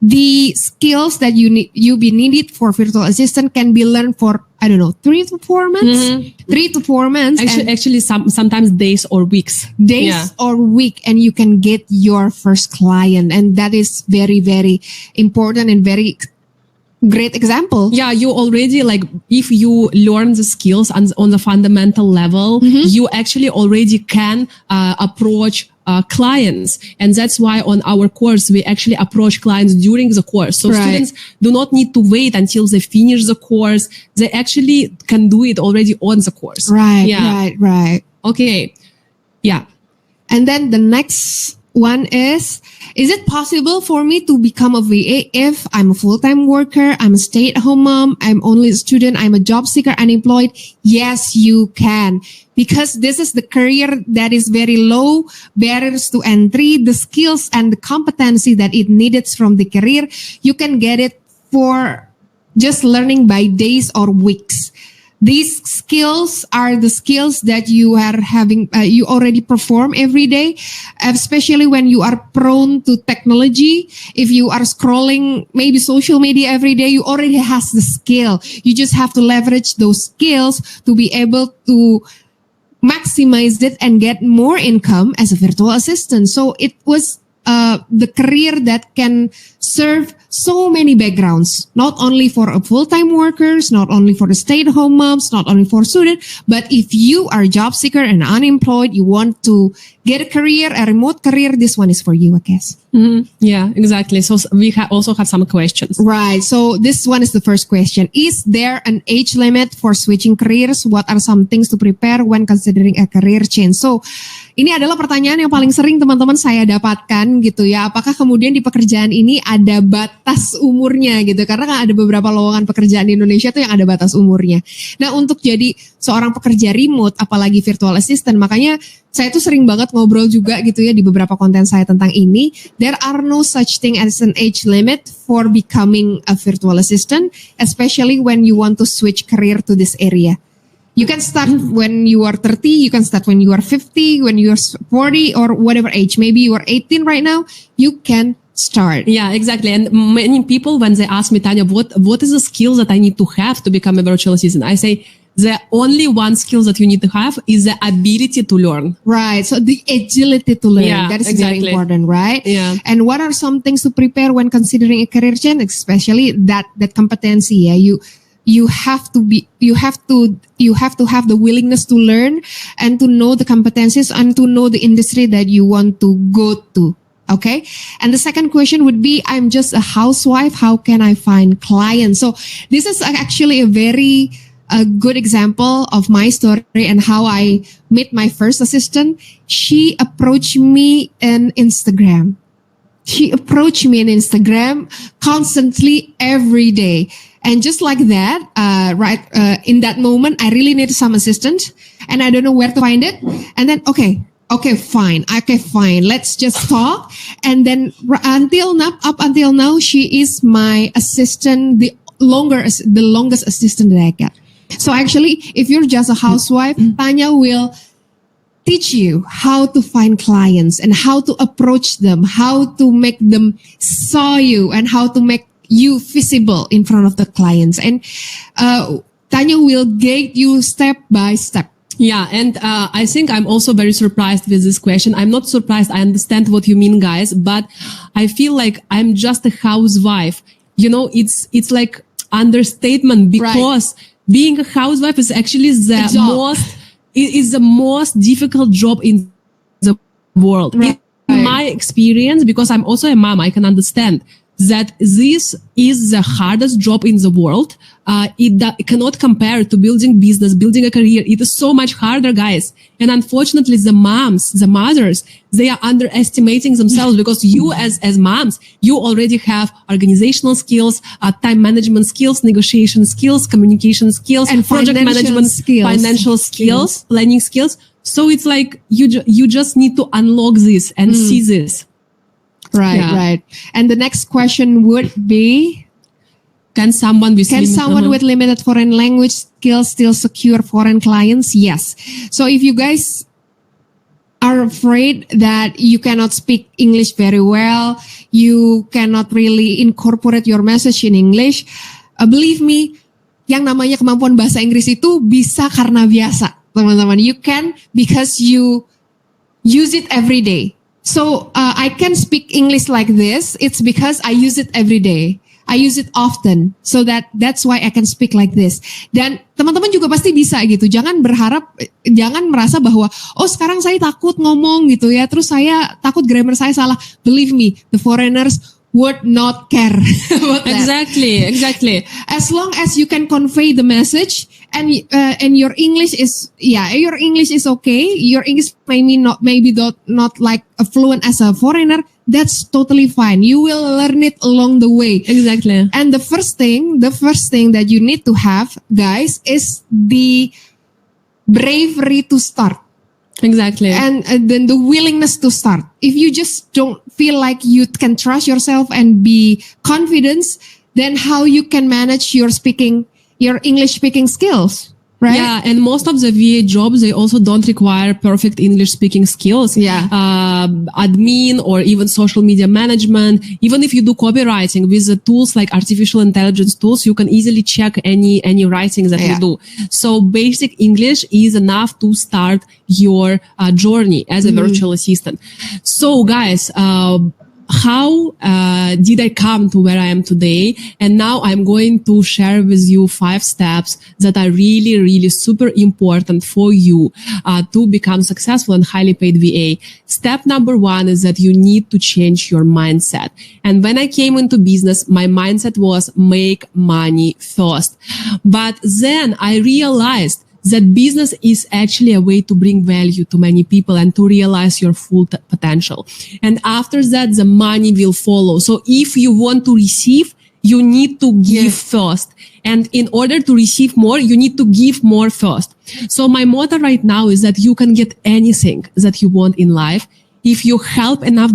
[SPEAKER 2] the skills that you be needed for virtual assistant can be learned for, I don't know, 3 to 4 months.
[SPEAKER 1] Mm-hmm.
[SPEAKER 2] 3 to 4 months.
[SPEAKER 1] Actually, sometimes days or weeks.
[SPEAKER 2] Days or week, and you can get your first client, and that is very, very important and very great example.
[SPEAKER 1] Yeah, you already, like, if you learn the skills on the fundamental level, you actually already can approach clients. And that's why on our course, we actually approach clients during the course. So students do not need to wait until they finish the course. They actually can do it already on the course.
[SPEAKER 2] Right.
[SPEAKER 1] Okay. Yeah.
[SPEAKER 2] And then the next one is it possible for me to become a VA if I'm a full-time worker, I'm a stay-at-home mom, I'm only a student, I'm a job seeker, unemployed? Yes, you can. Because this is the career that is very low barriers to entry, the skills and the competency that it needs from the career, you can get it for just learning by days or weeks. These skills are the skills that you are having, you already perform every day, especially when you are prone to technology. If you are scrolling maybe social media every day, you already has the skill. You just have to leverage those skills to be able to maximize it and get more income as a virtual assistant. So it was the career that can serve so many backgrounds, not only for a full-time workers, not only for the stay-at-home moms, not only for students, but if you are a job seeker and unemployed, you want to get a career, a remote career, this one is for you, I guess.
[SPEAKER 1] Mm-hmm. Yeah, exactly. So we also have some questions.
[SPEAKER 2] Right. So this one is the first question. Is there an age limit for switching careers? What are some things to prepare when considering a career change? So ini adalah pertanyaan yang paling sering teman-teman saya dapatkan gitu ya. Apakah kemudian di pekerjaan ini ada batas umurnya gitu? Karena kan ada beberapa lowongan pekerjaan di Indonesia tuh yang ada batas umurnya. Nah, untuk jadi seorang pekerja remote, apalagi virtual assistant, makanya saya tuh sering banget ngobrol juga gitu ya di beberapa konten saya tentang ini. There are no such thing as an age limit for becoming a virtual assistant, especially when you want to switch career to this area. You can start when you are 30, you can start when you are 50, when you are 40 or whatever age. Maybe you are 18 right now, you can start.
[SPEAKER 1] Yeah, exactly. And many people, when they ask me, Tanya, what is the skills that I need to have to become a virtual assistant? I say, the only one skill that you need to have is the ability to learn.
[SPEAKER 2] Right. So the agility to learn, that is very important, right?
[SPEAKER 1] Yeah.
[SPEAKER 2] And what are some things to prepare when considering a career change, especially that competency? Yeah, you have to have the willingness to learn and to know the competencies and to know the industry that you want to go to. Okay. And the second question would be, I'm just a housewife. How can I find clients? So this is actually a good example of my story and how I met my first assistant. She approached me in Instagram. Constantly every day. And just like that, in that moment, I really needed some assistant and I don't know where to find it. And then, okay, fine. Let's just talk. And then up until now, she is my assistant, the longest assistant that I get. So actually, if you're just a housewife, Tanya will teach you how to find clients and how to approach them, how to make them saw you and how to make you visible in front of the clients. And Tanya will guide you step by step.
[SPEAKER 1] Yeah, and I think I'm also very surprised with this question. I'm not surprised. I understand what you mean, guys, but I feel like I'm just a housewife. You know, it's like understatement because being a housewife is actually the most difficult job in the world.
[SPEAKER 2] Right.
[SPEAKER 1] In my experience, because I'm also a mom, I can understand that this is the hardest job in the world. It cannot compare to building business, building a career. It is so much harder, guys. And unfortunately, the mothers, they are underestimating themselves because you as moms, you already have organizational skills, time management skills, negotiation skills, communication skills,
[SPEAKER 2] and
[SPEAKER 1] project management skills, financial skills, planning skills. So it's like you just need to unlock this and see this.
[SPEAKER 2] Right. And the next question would be,
[SPEAKER 1] Can someone
[SPEAKER 2] with limited foreign language skills still secure foreign clients? Yes. So if you guys are afraid that you cannot speak English very well, you cannot really incorporate your message in English, believe me, yang namanya kemampuan bahasa Inggris itu bisa karena biasa, teman-teman. You can because you use it every day. So I can speak English like this. It's because I use it every day. I use it often. So that's why I can speak like this. Dan teman-teman juga pasti bisa gitu. Jangan merasa bahwa, oh sekarang saya takut ngomong gitu ya. Terus saya takut grammar saya salah. Believe me, the foreigners would not care about that.
[SPEAKER 1] Exactly.
[SPEAKER 2] As long as you can convey the message and your English is okay. Your English maybe not like a fluent as a foreigner. That's totally fine. You will learn it along the way.
[SPEAKER 1] Exactly.
[SPEAKER 2] And the first thing that you need to have, guys, is the bravery to start.
[SPEAKER 1] Exactly.
[SPEAKER 2] And then the willingness to start. If you just don't feel like you can trust yourself and be confident, then how you can manage your English speaking skills, right?
[SPEAKER 1] Yeah, and most of the VA jobs, they also don't require perfect English speaking skills.
[SPEAKER 2] Yeah.
[SPEAKER 1] Admin or even social media management. Even if you do copywriting with the tools like artificial intelligence tools, you can easily check any writing that you do. So basic English is enough to start your journey as a virtual assistant. So guys, how did I come to where I am today? And now I'm going to share with you 5 steps that are really, really super important for you to become successful and highly paid VA. Step number 1 is that you need to change your mindset. And when I came into business, my mindset was make money first. But then I realized that business is actually a way to bring value to many people and to realize your full potential. And after that, the money will follow. So if you want to receive, you need to give first. And in order to receive more, you need to give more first. So my motto right now is that you can get anything that you want in life if you help enough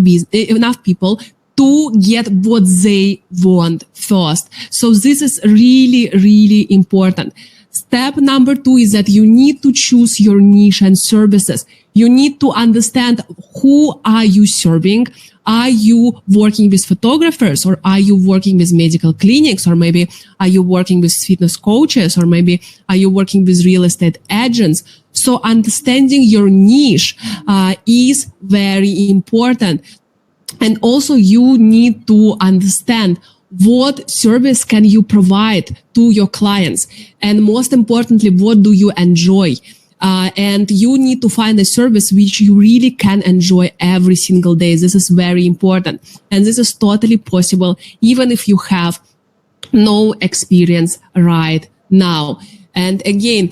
[SPEAKER 1] people to get what they want first. So this is really, really important. Step number 2 is that you need to choose your niche and services. You need to understand who are you serving. Are you working with photographers, or are you working with medical clinics, or maybe are you working with fitness coaches, or maybe are you working with real estate agents? So understanding your niche is very important. And also you need to understand what service can you provide to your clients, and most importantly, what do you enjoy? And you need to find a service which you really can enjoy every single day. This is very important. And this is totally possible even if you have no experience right now. And again,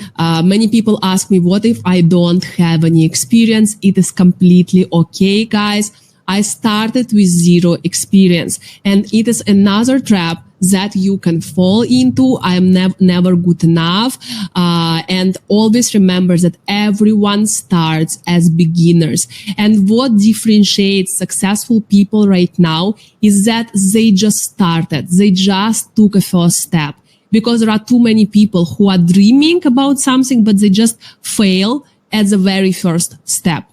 [SPEAKER 1] many people ask me, what if I don't have any experience? It is completely okay, guys. I started with 0 experience, and it is another trap that you can fall into. I am never good enough. And always remember that everyone starts as beginners. And what differentiates successful people right now is that they just started. They just took a first step, because there are too many people who are dreaming about something, but they just fail at the very first step.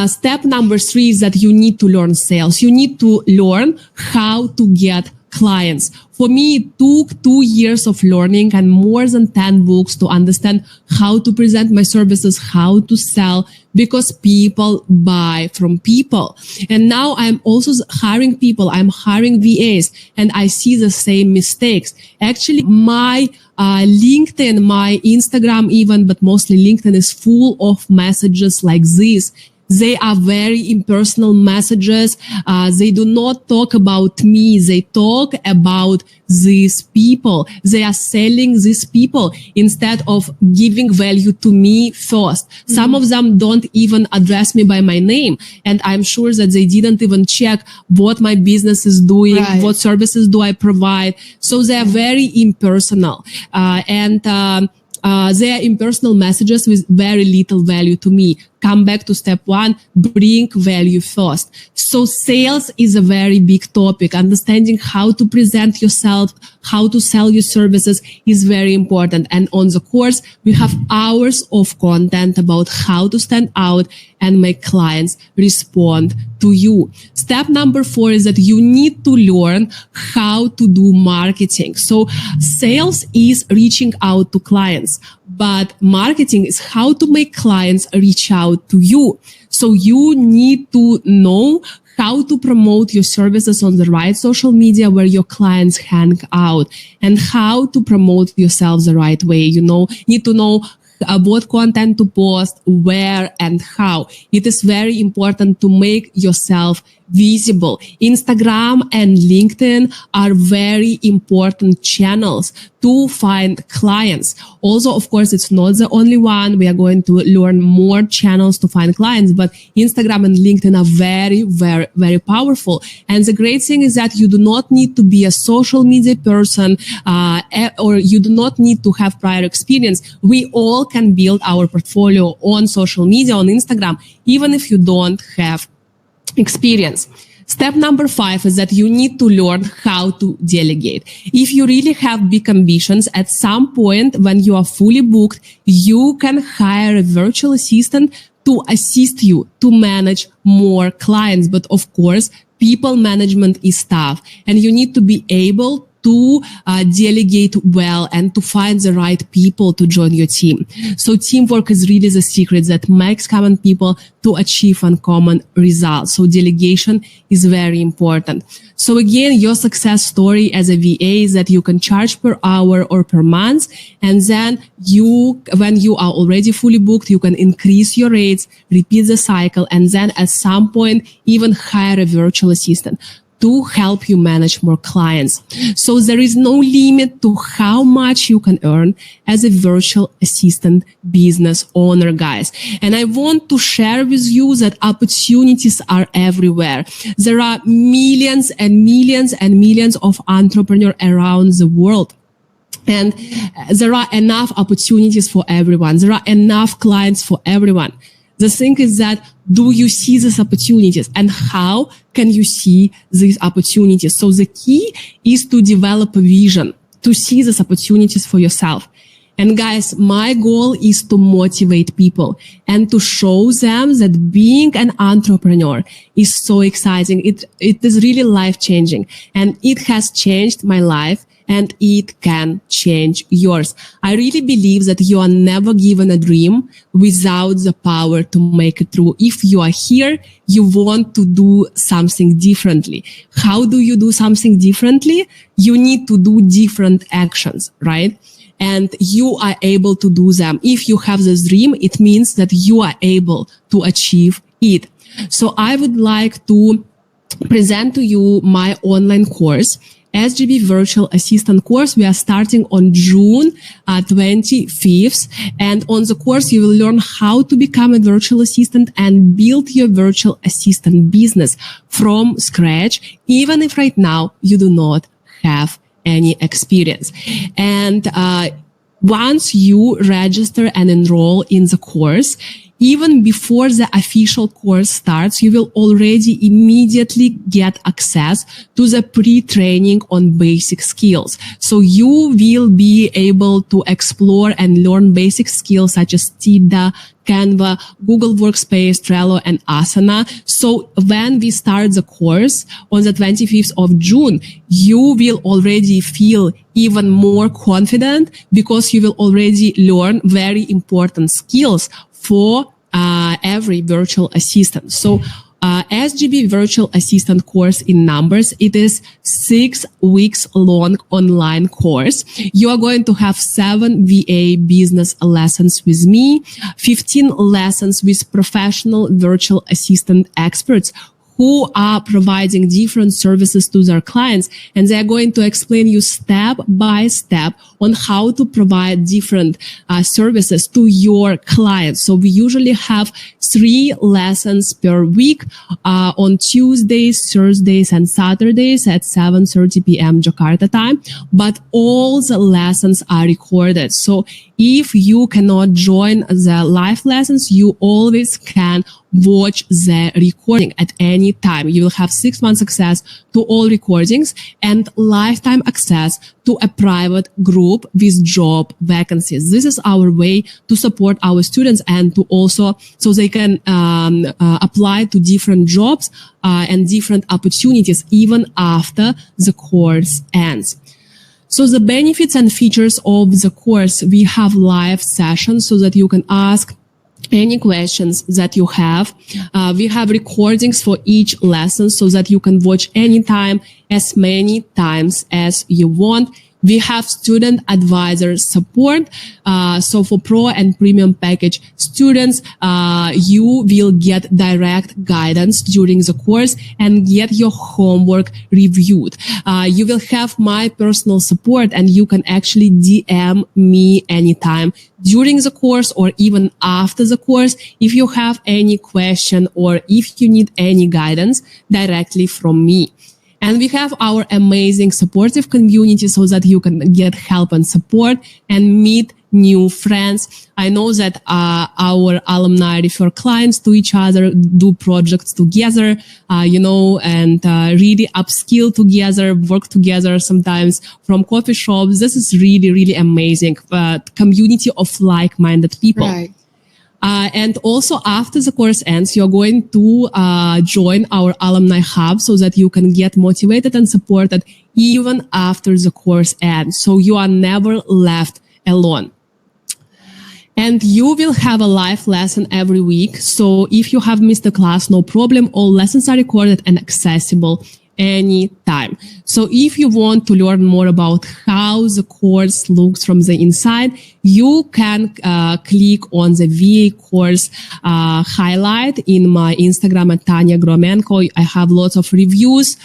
[SPEAKER 1] Step number 3 is that you need to learn sales. You need to learn how to get clients. For me, it took 2 years of learning and more than 10 books to understand how to present my services, how to sell, because people buy from people. And now I'm also hiring people. I'm hiring VAs, and I see the same mistakes. Actually, my LinkedIn, my Instagram even, but mostly LinkedIn, is full of messages like this. They are very impersonal messages. They do not talk about me. They talk about these people. They are selling these people instead of giving value to me first. Mm-hmm. Some of them don't even address me by my name. And I'm sure that they didn't even check what my business is doing, right, what services do I provide. So they are very impersonal. They are impersonal messages with very little value to me. Come back to step 1, bring value first. So sales is a very big topic. Understanding how to present yourself, how to sell your services is very important. And on the course, we have hours of content about how to stand out and make clients respond to you. Step number 4 is that you need to learn how to do marketing. So sales is reaching out to clients, but marketing is how to make clients reach out to you. So you need to know how to promote your services on the right social media where your clients hang out, and how to promote yourself the right way. Need to know what content to post, where and how. It is very important to make yourself visible. Instagram and LinkedIn are very important channels to find clients. Also, of course, it's not the only one. We are going to learn more channels to find clients, but Instagram and LinkedIn are very, very, very powerful. And the great thing is that you do not need to be a social media person, or you do not need to have prior experience. We all can build our portfolio on social media, on Instagram, even if you don't have experience. Step number 5 is that you need to learn how to delegate. If you really have big ambitions, at some point when you are fully booked, you can hire a virtual assistant to assist you to manage more clients. But of course, people management is tough, and you need to be able to delegate well and to find the right people to join your team. So teamwork is really the secret that makes common people to achieve uncommon results. So delegation is very important. So again, your success story as a VA is that you can charge per hour or per month. And then when you are already fully booked, you can increase your rates, repeat the cycle, and then at some point, even hire a virtual assistant to help you manage more clients. So there is no limit to how much you can earn as a virtual assistant business owner, guys. And I want to share with you that opportunities are everywhere. There are millions and millions and millions of entrepreneurs around the world. And there are enough opportunities for everyone. There are enough clients for everyone. The thing is that, do you see these opportunities, and how can you see these opportunities? So the key is to develop a vision, to see these opportunities for yourself. And guys, my goal is to motivate people and to show them that being an entrepreneur is so exciting. It is really life-changing, and it has changed my life, and it can change yours. I really believe that you are never given a dream without the power to make it true. If you are here, you want to do something differently. How do you do something differently? You need to do different actions, right? And you are able to do them. If you have this dream, it means that you are able to achieve it. So I would like to present to you my online course, SGB Virtual Assistant course. We are starting on June 25th. And on the course, you will learn how to become a virtual assistant and build your virtual assistant business from scratch, even if right now you do not have any experience. And once you register and enroll in the course, even before the official course starts, you will already immediately get access to the pre-training on basic skills. So you will be able to explore and learn basic skills such as TIDA, Canva, Google Workspace, Trello, and Asana. So when we start the course on the 25th of June, you will already feel even more confident because you will already learn very important skills for every virtual assistant. So SGB Virtual Assistant course in numbers, it is 6 weeks long online course. You are going to have 7 VA business lessons with me, 15 lessons with professional virtual assistant experts who are providing different services to their clients, and they are going to explain you step by step on how to provide different services to your clients. So we usually have 3 lessons per week on Tuesdays, Thursdays, and Saturdays at 7:30 p.m. Jakarta time. But all the lessons are recorded. So if you cannot join the live lessons, you always can watch the recording at any time. You will have 6 months access to all recordings and lifetime access to a private group with job vacancies. This is our way to support our students and to also so they can apply to different jobs and different opportunities even after the course ends. So the benefits and features of the course, we have live sessions so that you can ask any questions that you have. We have recordings for each lesson so that you can watch anytime, as many times as you want. We have student advisor support. So for pro and premium package students, you will get direct guidance during the course and get your homework reviewed. You will have my personal support and you can actually DM me anytime during the course or even after the course if you have any question or if you need any guidance directly from me. And we have our amazing supportive community so that you can get help and support and meet new friends. I know that our alumni refer clients to each other, do projects together, and really upskill together, work together sometimes from coffee shops. This is really, really amazing. Community of like-minded people.
[SPEAKER 2] Right.
[SPEAKER 1] And also after the course ends, you're going to join our alumni hub so that you can get motivated and supported even after the course ends. So you are never left alone. And you will have a live lesson every week. So if you have missed a class, no problem. All lessons are recorded and accessible anytime. So if you want to learn more about how the course looks from the inside, you can click on the VA course highlight in my Instagram at Tanya Gromenko. I have lots of reviews,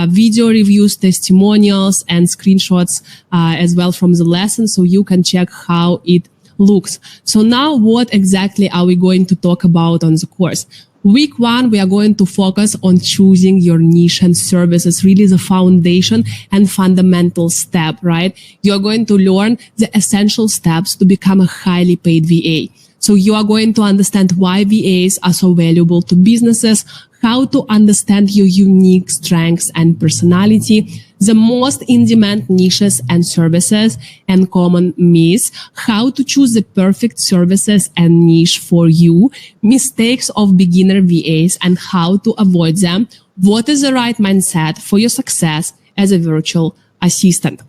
[SPEAKER 1] video reviews, testimonials, and screenshots as well from the lesson, so you can check how it looks. So now what exactly are we going to talk about on the course? Week 1, we are going to focus on choosing your niche and services, really the foundation and fundamental step, right? You're going to learn the essential steps to become a highly paid VA. So you are going to understand why VAs are so valuable to businesses, how to understand your unique strengths and personality, the most in-demand niches and services and common myths, how to choose the perfect services and niche for you, mistakes of beginner VAs and how to avoid them, what is the right mindset for your success as a virtual assistant.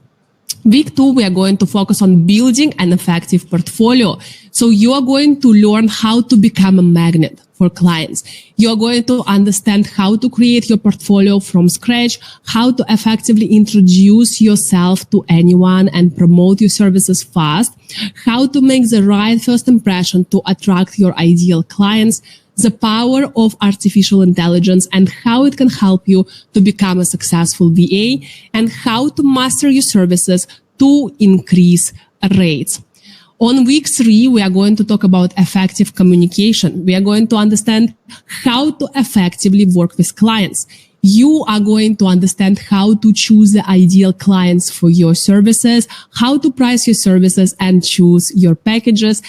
[SPEAKER 1] Week 2, we are going to focus on building an effective portfolio. So you are going to learn how to become a magnet for clients. You are going to understand how to create your portfolio from scratch, how to effectively introduce yourself to anyone and promote your services fast, how to make the right first impression to attract your ideal clients, the power of artificial intelligence and how it can help you to become a successful VA, and how to master your services to increase rates. On week 3, we are going to talk about effective communication. We are going to understand how to effectively work with clients. You are going to understand how to choose the ideal clients for your services, how to price your services and choose your packages,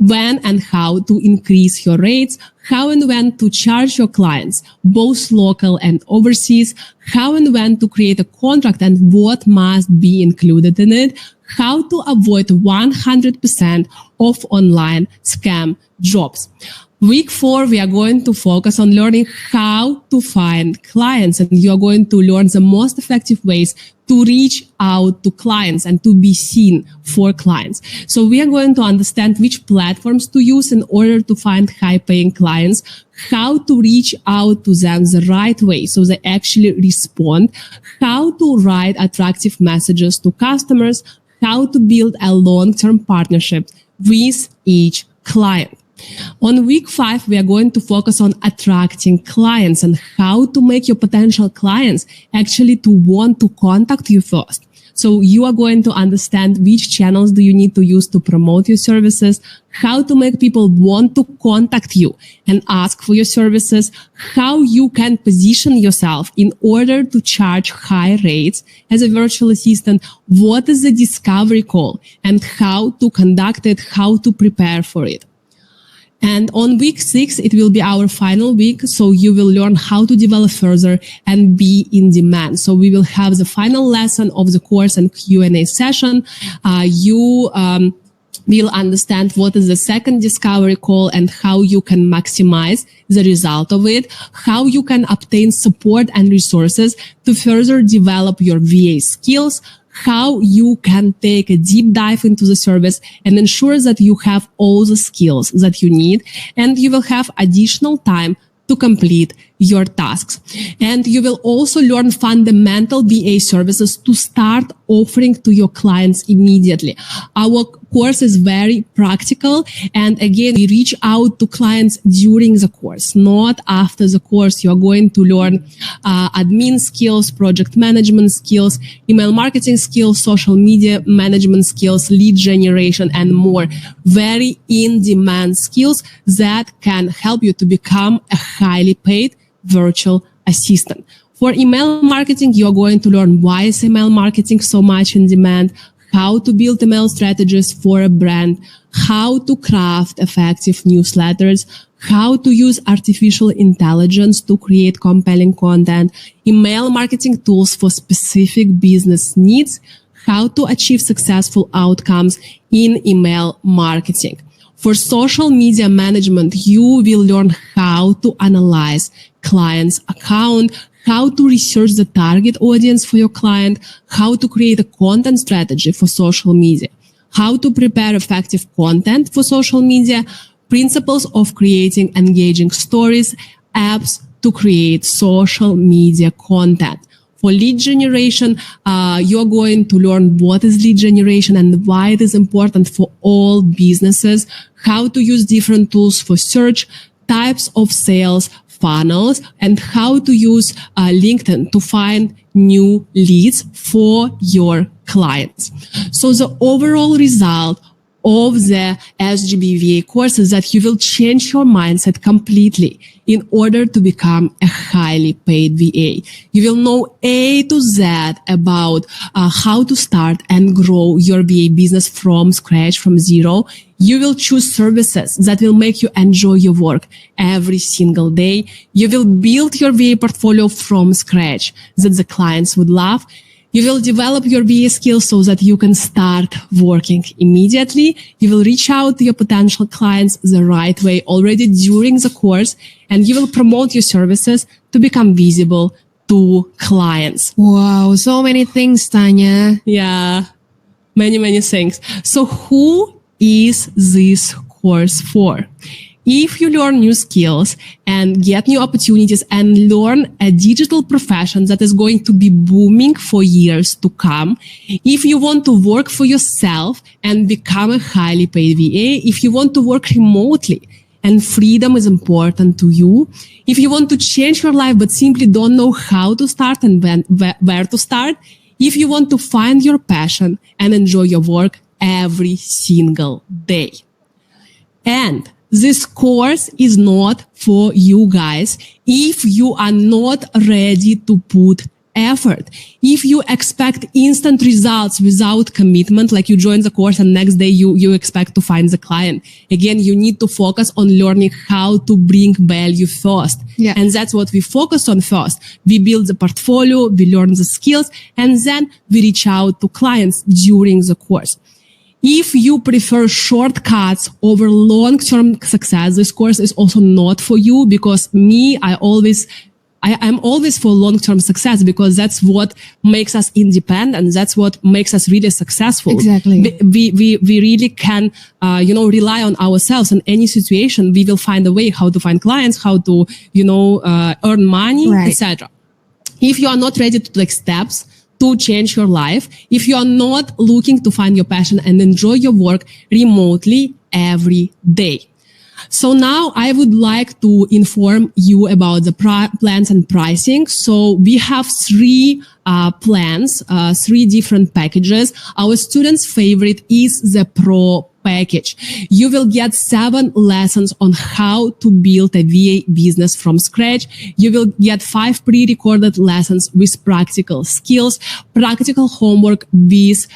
[SPEAKER 1] when and how to increase your rates, how and when to charge your clients, both local and overseas, how and when to create a contract and what must be included in it, how to avoid 100% of online scam jobs. Week 4, we are going to focus on learning how to find clients, and you are going to learn the most effective ways to reach out to clients and to be seen for clients. So we are going to understand which platforms to use in order to find high-paying clients, how to reach out to them the right way so they actually respond, how to write attractive messages to customers, how to build a long-term partnership with each client. On week 5, we are going to focus on attracting clients and how to make your potential clients actually to want to contact you first. So you are going to understand which channels do you need to use to promote your services, how to make people want to contact you and ask for your services, how you can position yourself in order to charge high rates as a virtual assistant, what is the discovery call and how to conduct it, how to prepare for it. And on week 6, it will be our final week. So you will learn how to develop further and be in demand. So we will have the final lesson of the course and Q&A session. You will understand what is the second discovery call and how you can maximize the result of it, how you can obtain support and resources to further develop your VA skills, how you can take a deep dive into the service and ensure that you have all the skills that you need, and you will have additional time to complete your tasks. And you will also learn fundamental VA services to start offering to your clients immediately. Our course is very practical. And again, we reach out to clients during the course, not after the course. You are going to learn admin skills, project management skills, email marketing skills, social media management skills, lead generation, and more. Very in-demand skills that can help you to become a highly paid virtual assistant. For email marketing, you're going to learn why is email marketing so much in demand, how to build email strategies for a brand, how to craft effective newsletters, how to use artificial intelligence to create compelling content, email marketing tools for specific business needs, how to achieve successful outcomes in email marketing. For social media management, you will learn how to analyze client's account, how to research the target audience for your client, how to create a content strategy for social media, how to prepare effective content for social media, principles of creating engaging stories, apps to create social media content. For lead generation, you're going to learn what is lead generation and why it is important for all businesses, how to use different tools for search, types of sales funnels, and how to use LinkedIn to find new leads for your clients. So the overall result of the SGBVA courses that you will change your mindset completely in order to become a highly paid VA. You will know A to Z about how to start and grow your VA business from scratch, from zero. You will choose services that will make you enjoy your work every single day. You will build your VA portfolio from scratch that the clients would love. You will develop your VA skills so that you can start working immediately. You will reach out to your potential clients the right way already during the course, and you will promote your services to become visible to clients.
[SPEAKER 2] Wow, so many things, Tanya.
[SPEAKER 1] Yeah, many things. So who is this course for? If you learn new skills and get new opportunities and learn a digital profession that is going to be booming for years to come, if you want to work for yourself and become a highly paid VA, if you want to work remotely and freedom is important to you, if you want to change your life but simply don't know how to start and where to start, if you want to find your passion and enjoy your work every single day. And this course is not for you guys if you are not ready to put effort. If you expect instant results without commitment, like you join the course and next day you expect to find the client. Again, you need to focus on learning how to bring value first.
[SPEAKER 2] Yeah.
[SPEAKER 1] And that's what we focus on first. We build the portfolio, we learn the skills, and then we reach out to clients during the course. If you prefer shortcuts over long-term success, this course is also not for you, because I'm always for long-term success, because that's what makes us independent. That's what makes us really successful.
[SPEAKER 2] Exactly.
[SPEAKER 1] We really can, rely on ourselves in any situation. We will find a way how to find clients, how to, earn money,
[SPEAKER 2] Right.
[SPEAKER 1] etc. If you are not ready to take steps to change your life, if you are not looking to find your passion and enjoy your work remotely every day. So now I would like to inform you about the plans and pricing. So we have three plans, three different packages. Our students' favorite is the Pro package. You will get 7 lessons on how to build a VA business from scratch. You will get 5 pre-recorded lessons with practical skills, practical homework with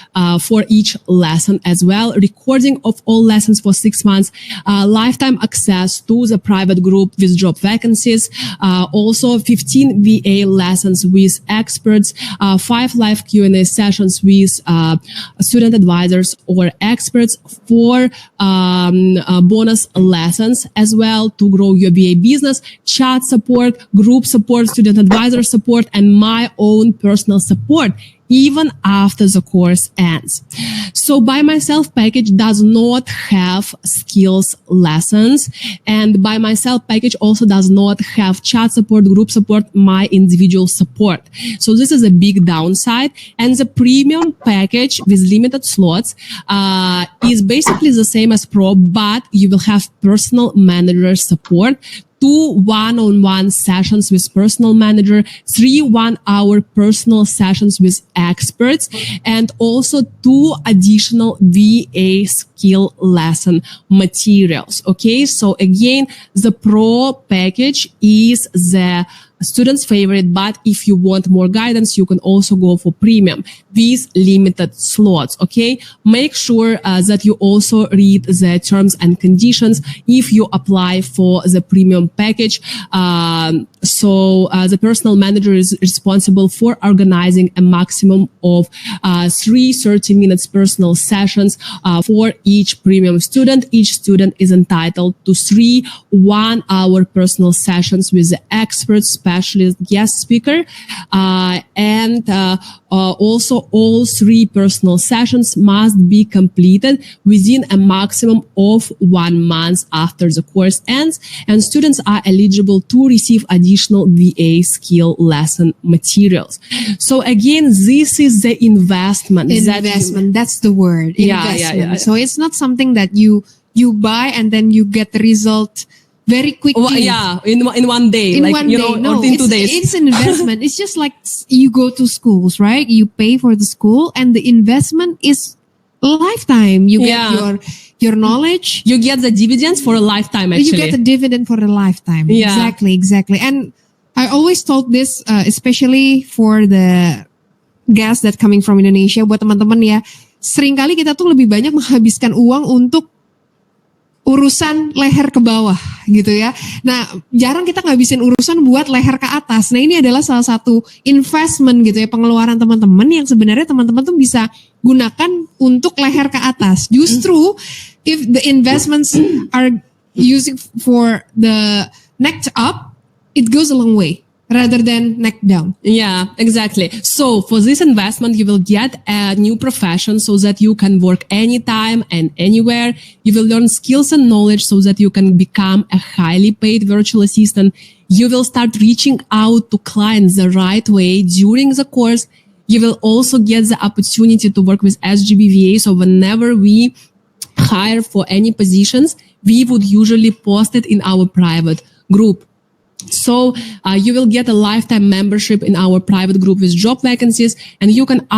[SPEAKER 1] for each lesson as well, recording of all lessons for 6 months, lifetime access to the private group with job vacancies, also 15 VA lessons with experts, 5 live Q&A sessions with student advisors or experts, 4 bonus lessons as well to grow your VA business, chat support, group support, student advisor support, and my own personal support even after the course ends. So By Myself package does not have skills lessons, and By Myself package also does not have chat support, group support, my individual support. So this is a big downside. And the premium package with limited slots is basically the same as Pro, but you will have personal manager support, 2 one-on-one sessions with personal manager, 3 one-hour personal sessions with experts, and also 2 additional VA skill lesson materials. Okay, so again, the Pro package is the students' favorite, but if you want more guidance, you can also go for premium with limited slots. Okay, make sure that you also read the terms and conditions if you apply for the premium package. The personal manager is responsible for organizing a maximum of 3 30 minutes personal sessions for each premium student. Each student is entitled to 3 one-hour personal sessions with the expert, specialist, guest speaker, and also all 3 personal sessions must be completed within a maximum of 1 month after the course ends, and students are eligible to receive additional VA skill lesson materials. So again, this is the investment.
[SPEAKER 2] That's the word. Investment.
[SPEAKER 1] Yeah.
[SPEAKER 2] So it's not something that you buy and then you get the result very quickly.
[SPEAKER 1] Well, yeah, in one day,
[SPEAKER 2] in 2 days. It's an investment. It's just like you go to schools, right? You pay for the school, and the investment is lifetime. You get your knowledge.
[SPEAKER 1] You get the dividends for a lifetime, actually.
[SPEAKER 2] You get the dividend for a lifetime.
[SPEAKER 1] Yeah.
[SPEAKER 2] Exactly. And I always told this, especially for the guests that coming from Indonesia, buat teman-teman ya, seringkali kita tuh lebih banyak menghabiskan uang untuk urusan leher ke bawah gitu ya. Nah, jarang kita ngabisin urusan buat leher ke atas. Nah, ini adalah salah satu investment gitu ya, pengeluaran teman-teman yang sebenarnya teman-teman tuh bisa gunakan untuk leher ke atas. Justru if the investments are using for the neck up, it goes a long way rather than neck down.
[SPEAKER 1] Yeah, exactly. So for this investment, you will get a new profession so that you can work anytime and anywhere. You will learn skills and knowledge so that you can become a highly paid virtual assistant. You will start reaching out to clients the right way during the course. You will also get the opportunity to work with SGBVA. So whenever we hire for any positions, we would usually post it in our private group. So you will get a lifetime membership in our private group with job vacancies, and you can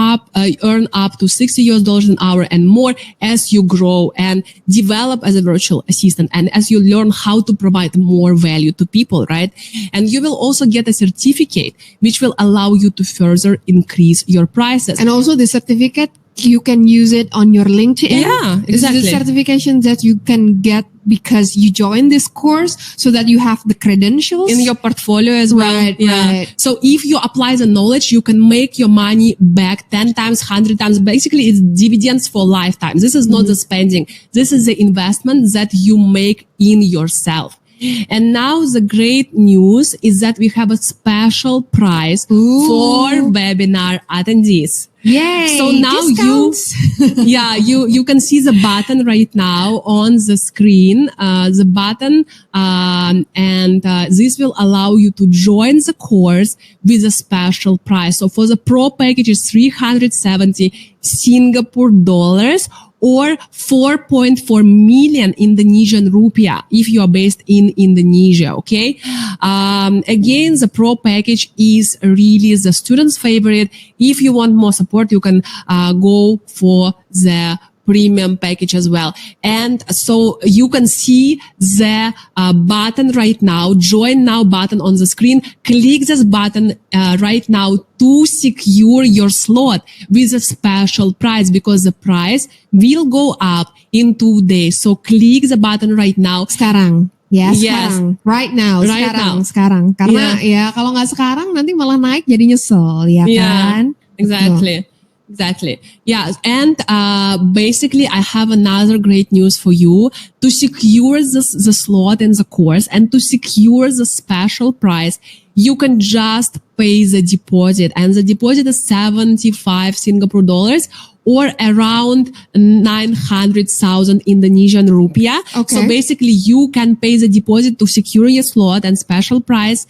[SPEAKER 1] earn up to $60 an hour and more as you grow and develop as a virtual assistant, and as you learn how to provide more value to people, right? And you will also get a certificate which will allow you to further increase your prices.
[SPEAKER 2] And also the certificate, you can use it on your LinkedIn.
[SPEAKER 1] Yeah, exactly.
[SPEAKER 2] It's the certification that you can get because you join this course, so that you have the credentials
[SPEAKER 1] in your portfolio as well.
[SPEAKER 2] Right,
[SPEAKER 1] yeah.
[SPEAKER 2] right.
[SPEAKER 1] So if you apply the knowledge, you can make your money back 10 times, 100 times. Basically, it's dividends for lifetime. This is not the spending. This is the investment that you make in yourself. And now the great news is that we have a special prize for webinar attendees.
[SPEAKER 2] Yay!
[SPEAKER 1] So now you can see the button right now on the screen, the button, and this will allow you to join the course with a special price. So for the pro package is 370 Singapore dollars or 4.4 million Indonesian rupiah if you are based in Indonesia, okay? Again, the pro package is really the student's favorite. If you want more support, you can go for the premium package as well. And so you can see the button right now, join now button on the screen. Click this button right now to secure your slot with a special price, because the price will go up in 2 days. So click the button right now.
[SPEAKER 2] Sekarang. Sekarang. Right now. Sekarang. Karena ya kalau nggak sekarang nanti malah naik jadi nyesel, ya kan?
[SPEAKER 1] Exactly. Exactly. Yeah. And basically, I have another great news for you. To secure the slot in the course and to secure the special price, you can just pay the deposit. And the deposit is 75 Singapore dollars or around 900,000 Indonesian rupiah.
[SPEAKER 2] Okay.
[SPEAKER 1] So basically, you can pay the deposit to secure your slot and special price.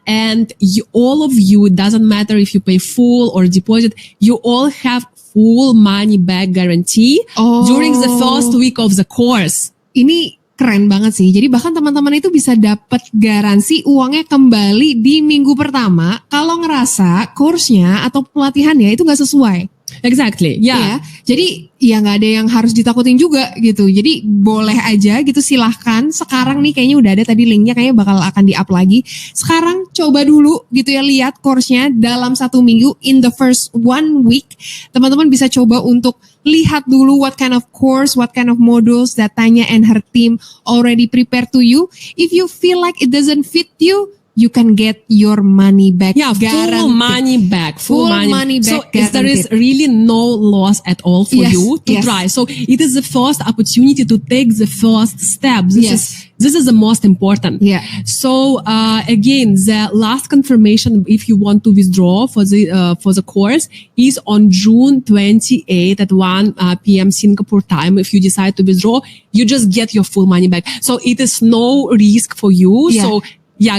[SPEAKER 1] And all of you, it doesn't matter if you pay full or deposit, you all have full money back guarantee during the first week of the course.
[SPEAKER 2] Ini keren banget sih. Jadi bahkan teman-teman itu bisa dapat garansi uangnya kembali di minggu pertama kalau ngerasa course-nya atau pelatihannya itu nggak sesuai.
[SPEAKER 1] Exactly, yeah.
[SPEAKER 2] Jadi ya nggak ada yang harus ditakutin juga gitu. Jadi boleh aja gitu, silahkan. Sekarang nih kayaknya udah ada tadi linknya, kayaknya bakal akan di-up lagi. Sekarang coba dulu gitu ya, lihat course-nya dalam 1 minggu. In the first 1 week, teman-teman bisa coba untuk lihat dulu what kind of course, what kind of modules that Tanya and her team already prepare to you. If you feel like it doesn't fit you, you can get your money back.
[SPEAKER 1] Yeah,
[SPEAKER 2] guaranteed.
[SPEAKER 1] full money back.
[SPEAKER 2] Full money back.
[SPEAKER 1] So there is really no loss at all for you to try. So it is the first opportunity to take the first step. This is the most important.
[SPEAKER 2] Yeah.
[SPEAKER 1] So again, the last confirmation, if you want to withdraw for the course, is on June 28th at 1 p.m. Singapore time. If you decide to withdraw, you just get your full money back. So it is no risk for you.
[SPEAKER 2] Yeah.
[SPEAKER 1] So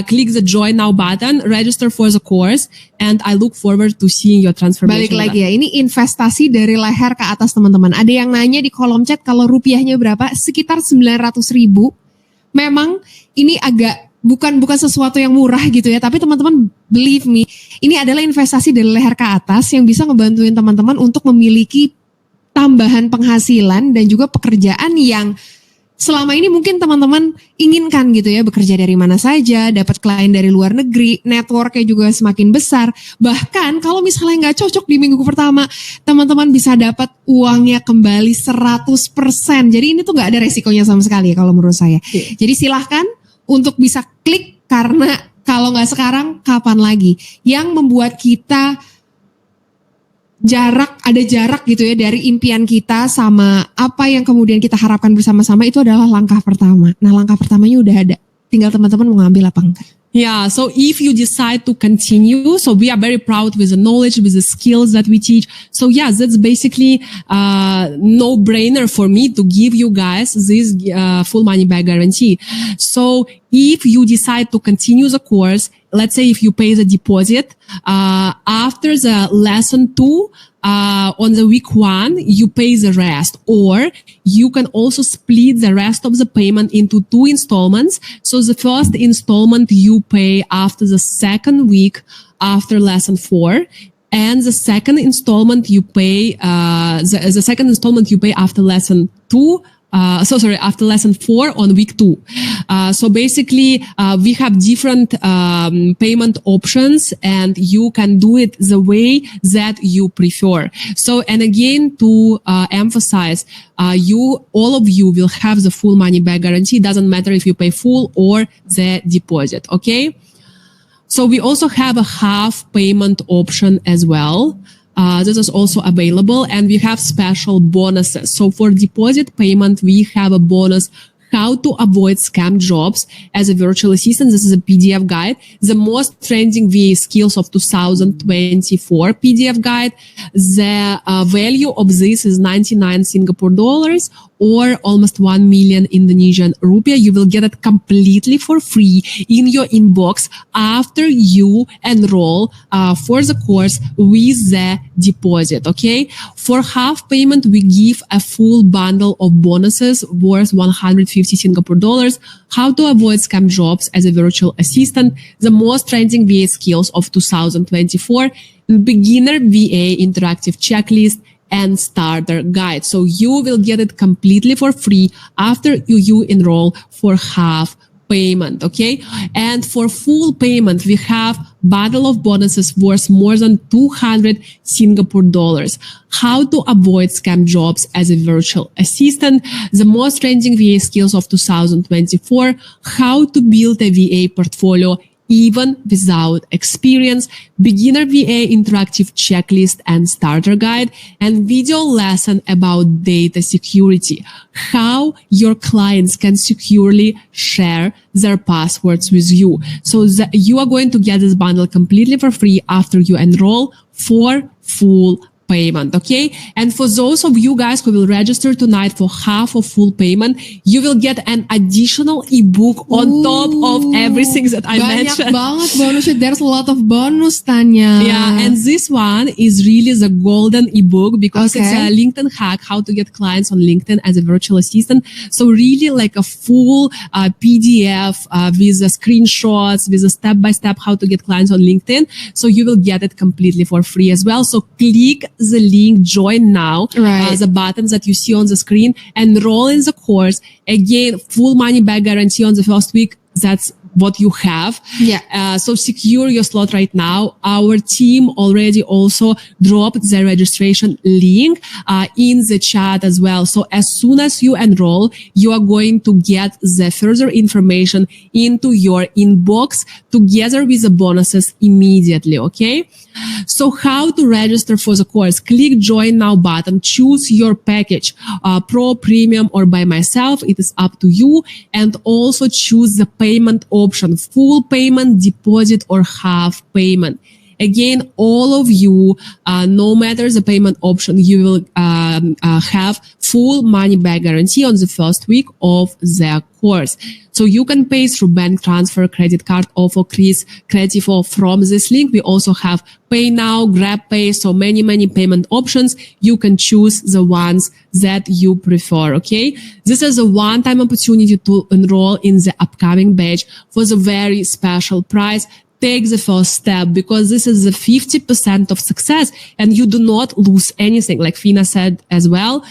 [SPEAKER 1] click the join now button, register for the course, and I look forward to seeing your transformation.
[SPEAKER 2] Balik lagi ya, ini investasi dari leher ke atas teman-teman. Ada yang nanya di kolom chat kalau rupiahnya berapa, sekitar 900.000. Memang ini agak bukan sesuatu yang murah gitu ya, tapi teman-teman believe me, ini adalah investasi dari leher ke atas yang bisa ngebantuin teman-teman untuk memiliki tambahan penghasilan dan juga pekerjaan yang selama ini mungkin teman-teman inginkan gitu ya, bekerja dari mana saja, dapat klien dari luar negeri, networknya juga semakin besar. Bahkan kalau misalnya nggak cocok di minggu pertama, teman-teman bisa dapat uangnya kembali 100%. Jadi ini tuh nggak ada resikonya sama sekali kalau menurut saya. Jadi silahkan untuk bisa klik, karena kalau nggak sekarang, kapan lagi? Yang membuat kita ada jarak gitu ya dari impian kita sama apa yang kemudian kita harapkan bersama-sama, itu adalah langkah pertama. Nah, langkah pertamanya udah ada. Tinggal teman-teman mau ngambil apa enggak.
[SPEAKER 1] Yeah, so if you decide to continue, so we are very proud with the knowledge, with the skills that we teach. So yeah, that's basically no-brainer for me to give you guys this full money back guarantee. So if you decide to continue the course, let's say if you pay the deposit, after the lesson 2, on the week 1, you pay the rest, or you can also split the rest of the payment into 2 installments. So the first installment you pay after the second week after lesson 4. And the second installment you pay, the second installment you pay after lesson 2. After lesson 4 on week 2. So basically, we have different payment options, and you can do it the way that you prefer. So, and again, to emphasize, all of you will have the full money back guarantee. Doesn't matter if you pay full or the deposit. Okay. So we also have a half payment option as well. This is also available, and we have special bonuses. So for deposit payment, we have a bonus, how to avoid scam jobs as a virtual assistant. This is a PDF guide, the most trending VA skills of 2024 PDF guide. The value of this is 99 Singapore dollars, or almost 1 million Indonesian rupiah. You will get it completely for free in your inbox after you enroll for the course with the deposit. Okay. For half payment, we give a full bundle of bonuses worth 150 Singapore dollars. How to avoid scam jobs as a virtual assistant, the most trending VA skills of 2024, beginner VA interactive checklist, and starter guide. So you will get it completely for free after you enroll for half payment. Okay. And for full payment, we have bundle of bonuses worth more than 200 Singapore dollars. How to avoid scam jobs as a virtual assistant, the most trending VA skills of 2024, how to build a VA portfolio even without experience, beginner VA interactive checklist and starter guide, and video lesson about data security, how your clients can securely share their passwords with you. So you are going to get this bundle completely for free after you enroll for full payment. Okay. And for those of you guys who will register tonight for half of full payment, you will get an additional ebook on top of everything that I mentioned.
[SPEAKER 2] Banget bonusnya. There's a lot of bonus, Tanya.
[SPEAKER 1] Yeah. And this one is really the golden ebook because it's a LinkedIn hack, how to get clients on LinkedIn as a virtual assistant. So really like a full PDF with the screenshots, with a step-by-step how to get clients on LinkedIn. So you will get it completely for free as well. So click the link, join now, the buttons that you see on the screen, enroll in the course. Again, full money back guarantee on the first week. That's what you have. Yeah. So secure your slot right now. Our team already also dropped the registration link in the chat as well. So as soon as you enroll, you are going to get the further information into your inbox together with the bonuses immediately. Okay. So how to register for the course? Click join now button, choose your package, pro, premium, or by myself. It is up to you. And also choose the payment option, full payment, deposit, or half payment. Again, all of you, no matter the payment option, you will have full money back guarantee on the first week of the course. So you can pay through bank transfer, credit card, OFO, Kris, Creativo from this link. We also have Pay Now, Grab Pay, so many payment options. You can choose the ones that you prefer, okay? This is a one-time opportunity to enroll in the upcoming batch for the very special price, take the first step, because this is the 50% of success, and you do not lose anything. Like Fina said as well,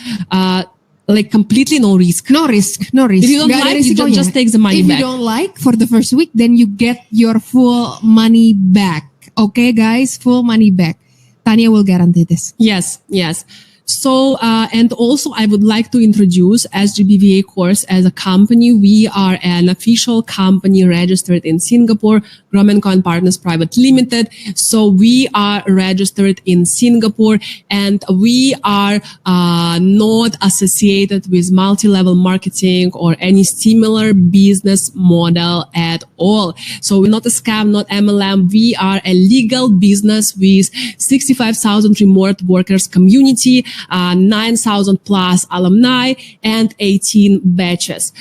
[SPEAKER 1] like completely no risk.
[SPEAKER 2] No risk.
[SPEAKER 1] If you don't
[SPEAKER 2] Gak ada
[SPEAKER 1] like, you
[SPEAKER 2] risikonya.
[SPEAKER 1] just take the money
[SPEAKER 2] If
[SPEAKER 1] back.
[SPEAKER 2] you don't like for the first week, then you get your full money back. Okay, guys, full money back. Tanya will guarantee this.
[SPEAKER 1] Yes. So, and also I would like to introduce SGBVA course as a company. We are an official company registered in Singapore, Grumman Partners Private Limited. So we are registered in Singapore, and we are not associated with multi-level marketing or any similar business model at all. So we're not a scam, not MLM. We are a legal business with 65,000 remote workers community, 9,000 plus alumni, and 18 batches.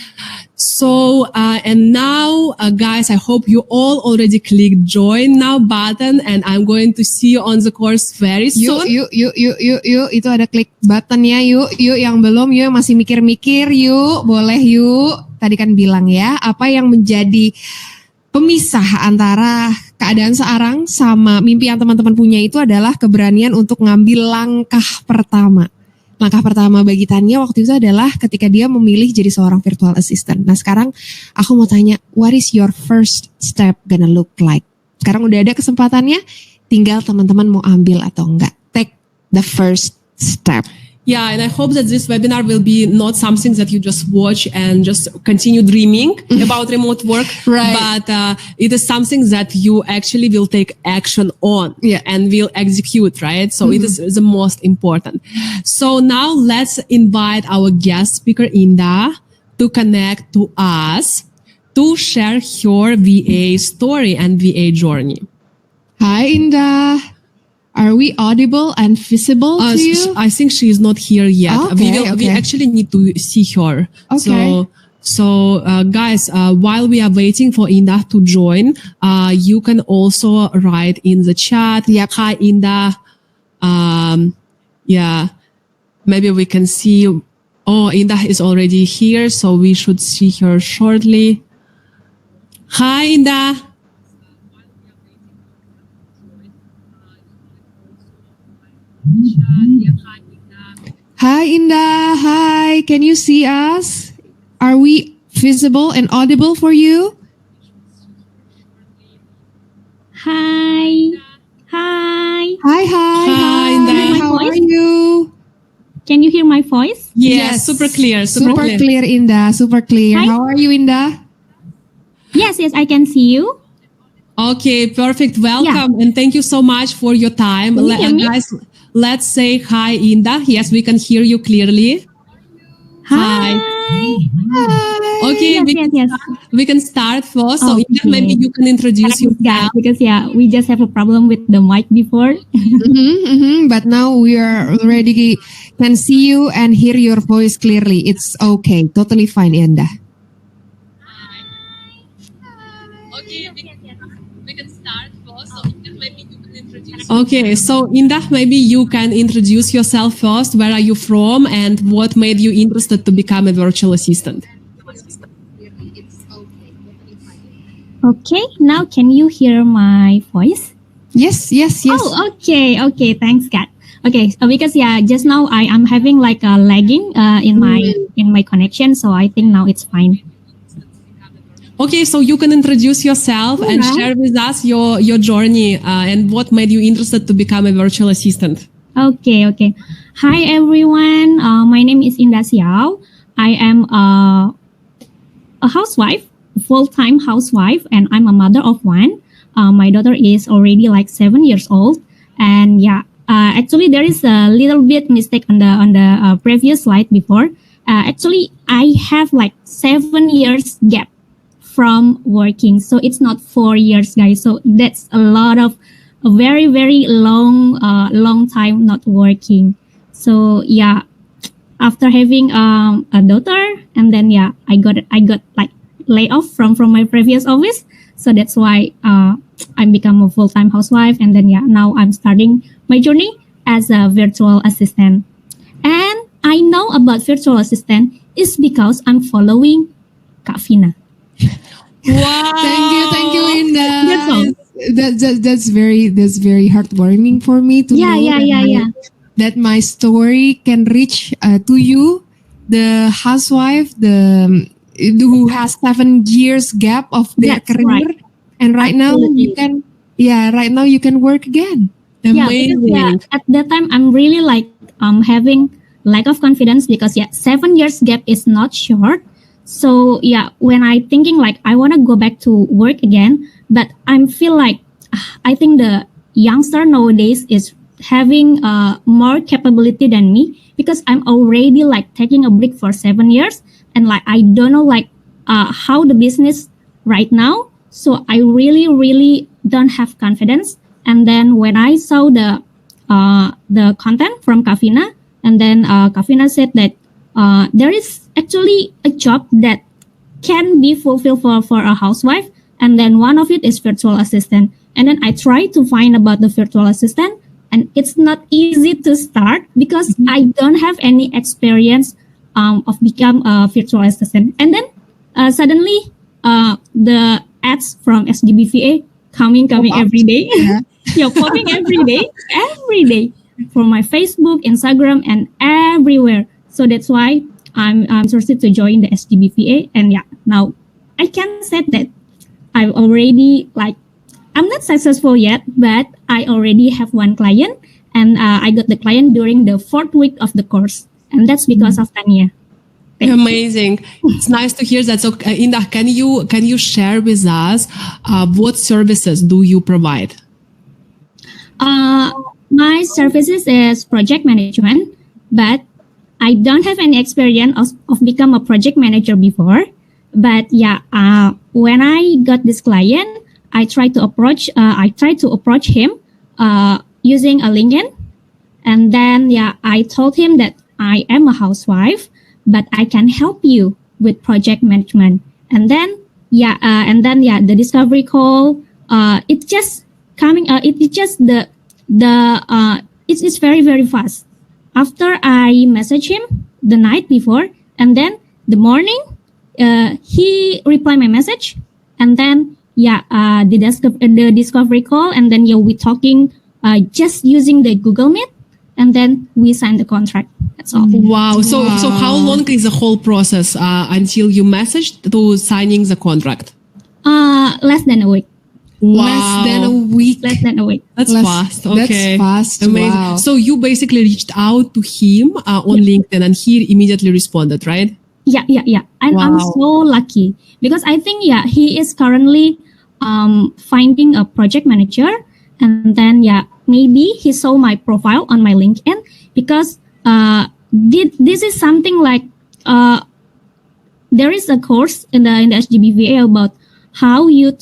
[SPEAKER 1] So, and now, guys, I hope you all already clicked join now button, and I'm going to see you on the course very soon.
[SPEAKER 2] Yuk, itu ada klik buttonnya yuk yang belum, yuk yang masih mikir-mikir, yuk, boleh yuk. Tadi kan bilang ya, apa yang menjadi pemisah antara keadaan sekarang sama mimpi yang teman-teman punya itu adalah keberanian untuk ngambil langkah pertama. Langkah pertama bagi Tania waktu itu adalah ketika dia memilih jadi seorang virtual assistant. Nah sekarang aku mau tanya, what is your first step gonna look like? Sekarang udah ada kesempatannya, tinggal teman-teman mau ambil atau enggak. Take the first step.
[SPEAKER 1] Yeah, and I hope that this webinar will be not something that you just watch and just continue dreaming about remote work,
[SPEAKER 2] Right.
[SPEAKER 1] But it is something that you actually will take action on and will execute, right? So it is the most important. So now let's invite our guest speaker, Indah, to connect to us to share her VA story and VA journey.
[SPEAKER 2] Hi Indah. Are we audible and visible to you?
[SPEAKER 1] I think she is not here yet. We actually need to see her.
[SPEAKER 2] Okay.
[SPEAKER 1] So guys, while we are waiting for Indah to join, you can also write in the chat.
[SPEAKER 2] Yep.
[SPEAKER 1] Hi, Indah. Maybe we can see. Oh, Indah is already here, so we should see her shortly. Hi, Indah.
[SPEAKER 2] Hi Indah, hi. Can you see us? Are we visible and audible for you?
[SPEAKER 3] Hi.
[SPEAKER 1] Hi, Indah.
[SPEAKER 2] How are you?
[SPEAKER 3] Can you hear my voice?
[SPEAKER 1] Yes, super clear.
[SPEAKER 2] Super clear, Indah. Super clear.
[SPEAKER 3] Hi.
[SPEAKER 2] How are you, Indah?
[SPEAKER 3] Yes, I can see you.
[SPEAKER 1] Okay, perfect. Welcome, and thank you so much for your time.
[SPEAKER 3] Can you hear me?
[SPEAKER 1] Guys, let's say hi, Indah. Yes, we can hear you clearly. Hi. Okay,
[SPEAKER 3] Yes.
[SPEAKER 1] we can start first. So,
[SPEAKER 3] Okay.
[SPEAKER 1] Indah, maybe you can introduce yourself.
[SPEAKER 3] Because we just have a problem with the mic before.
[SPEAKER 2] But now we are already can see you and hear your voice clearly. It's okay. Totally fine, Indah.
[SPEAKER 1] Okay, we can start first. So, Indah, maybe you can introduce. Okay, so Indah, maybe you can introduce yourself first. Where are you from, and what made you interested to become a virtual assistant?
[SPEAKER 3] Okay, now can you hear my voice?
[SPEAKER 2] Yes.
[SPEAKER 3] Oh, okay. Thanks, God. Okay, because just now I am having like a lagging in my connection, so I think now it's fine.
[SPEAKER 1] Okay, so you can introduce yourself and share with us your journey and what made you interested to become a virtual assistant.
[SPEAKER 3] Okay. Hi everyone. My name is Indah Xiao. I am a housewife, full-time housewife, and I'm a mother of one. My daughter is already like 7 years old, and actually there is a little bit mistake on the previous slide before. Actually, I have like 7 years gap from working, so it's not 4 years, guys. So that's a very, very long time not working. So after having a daughter, and then I got like laid off from my previous office. So that's why I become a full-time housewife, and then now I'm starting my journey as a virtual assistant. And I know about virtual assistant is because I'm following Kak Fina.
[SPEAKER 1] Wow!
[SPEAKER 2] Thank you, Indah.
[SPEAKER 3] That's all.
[SPEAKER 2] That's very heartwarming for me to know that my story can reach to you, the housewife, who has 7 years gap of their
[SPEAKER 3] That's
[SPEAKER 2] career,
[SPEAKER 3] right.
[SPEAKER 2] and right now
[SPEAKER 3] Absolutely.
[SPEAKER 2] you can work again.
[SPEAKER 3] Yeah, because at that time I'm really like having lack of confidence because 7 years gap is not short. So when I thinking like I want to go back to work again, but I'm feel like I think the youngster nowadays is having more capability than me because I'm already like taking a break for 7 years and like I don't know like how the business right now. So I really don't have confidence. And then when I saw the content from Kavina, and then Kavina said that there is actually a job that can be fulfilled for a housewife, and then one of it is virtual assistant. And then I tried to find about the virtual assistant, and it's not easy to start because I don't have any experience of become a virtual assistant. And then suddenly the ads from SGBVA coming every day. Popping every day from my Facebook, Instagram, and everywhere. So that's why I'm interested to join the SGBVA. And now I can say that I've already like, I'm not successful yet, but I already have one client, and I got the client during the 4th week of the course. And that's because of Tanya.
[SPEAKER 1] Amazing. It's nice to hear that. So Indah, can you share with us what services do you provide?
[SPEAKER 3] My services is project management, but I don't have any experience of become a project manager before. But when I got this client, I tried to approach him using a LinkedIn, and then I told him that I am a housewife, but I can help you with project management. And then the discovery call. It's just coming. It's just it's very fast. After I message him the night before, and then the morning, he replied my message, and then the discovery call, and then we talking just using the Google Meet, and then we signed the contract. That's all.
[SPEAKER 1] Wow. So how long is the whole process until you messaged to signing the contract?
[SPEAKER 3] Less than a week.
[SPEAKER 1] Wow.
[SPEAKER 3] Less than a week.
[SPEAKER 1] That's fast. Okay.
[SPEAKER 2] That's fast.
[SPEAKER 1] Amazing.
[SPEAKER 2] Wow.
[SPEAKER 1] So you basically reached out to him on LinkedIn, and he immediately responded, right?
[SPEAKER 3] Yeah. And
[SPEAKER 1] Wow.
[SPEAKER 3] I'm so lucky because I think he is currently finding a project manager, and then maybe he saw my profile on my LinkedIn because this is something like there is a course in the SGBVA about how you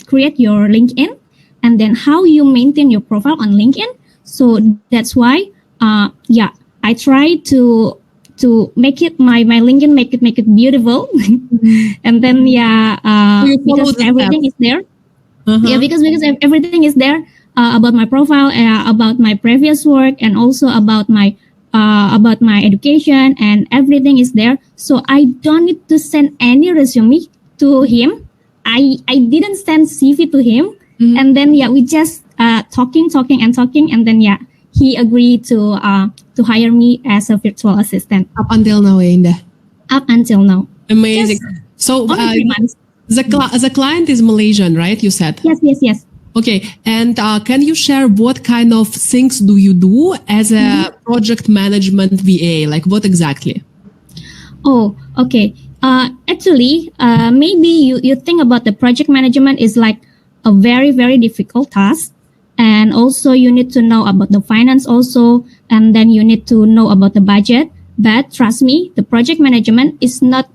[SPEAKER 3] create your LinkedIn, and then how you maintain your profile on LinkedIn. So that's why I try to make it my LinkedIn make it beautiful, and then because everything is there. Because everything is there about my profile, about my previous work, and also about my education, and everything is there. So I don't need to send any resume to him. I didn't send CV to him, and then we just talking, and then he agreed to hire me as a virtual assistant.
[SPEAKER 2] Up until now, Indah.
[SPEAKER 3] Up until now.
[SPEAKER 1] Amazing.
[SPEAKER 3] Just
[SPEAKER 1] so
[SPEAKER 3] only 3 months.
[SPEAKER 1] The client is Malaysian, right? You said.
[SPEAKER 3] Yes.
[SPEAKER 1] Okay, and can you share what kind of things do you do as a project management VA? Like what exactly?
[SPEAKER 3] Oh, okay. Actually, maybe you think about the project management is like a very difficult task, and also you need to know about the finance also, and then you need to know about the budget. But trust me, the project management is not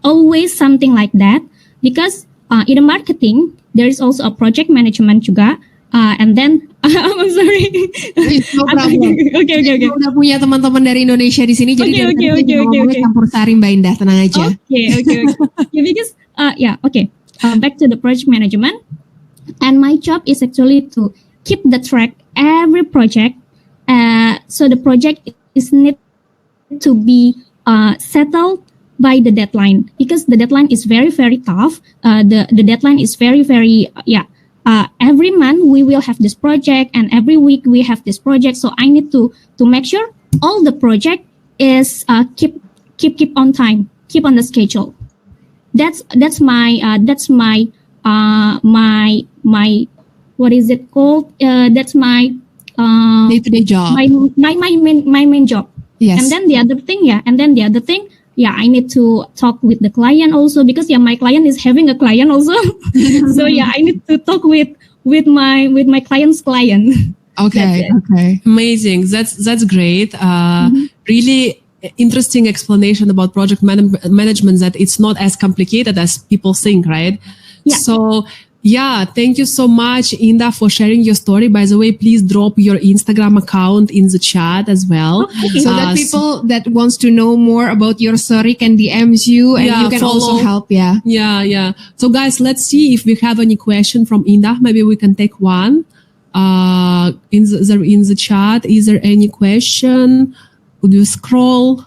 [SPEAKER 3] always something like that, because in the marketing there is also a project management juga, and then I'm sorry.
[SPEAKER 2] No problem.
[SPEAKER 3] Okay.
[SPEAKER 2] Udah punya teman-teman dari Indonesia di sini, jadi ngomongnya campur sari Mbak Indah, tenang aja.
[SPEAKER 3] Okay. Because back to the project management, and my job is actually to keep the track every project. So the project is need to be settled by the deadline, because the deadline is very, very tough. The deadline is very, very, every month we will have this project, and every week we have this project. So I need to make sure all the project is keep on time, keep on the schedule. That's my what is it called? That's my
[SPEAKER 2] day-to-day job.
[SPEAKER 3] My main job.
[SPEAKER 2] Yes.
[SPEAKER 3] And then the other thing, I need to talk with the client also, because my client is having a client also. So I need to talk with my client's client.
[SPEAKER 2] Okay.
[SPEAKER 1] Amazing. That's great. Really interesting explanation about project management, that it's not as complicated as people think, right?
[SPEAKER 3] Yeah.
[SPEAKER 1] So thank you so much, Indah, for sharing your story. By the way, please drop your Instagram account in the chat as well.
[SPEAKER 3] Okay.
[SPEAKER 2] So that people that wants to know more about your story can DMs you, and you can also help.
[SPEAKER 1] Yeah. So guys, let's see if we have any question from Indah. Maybe we can take one in the chat. Is there any question? Could you scroll?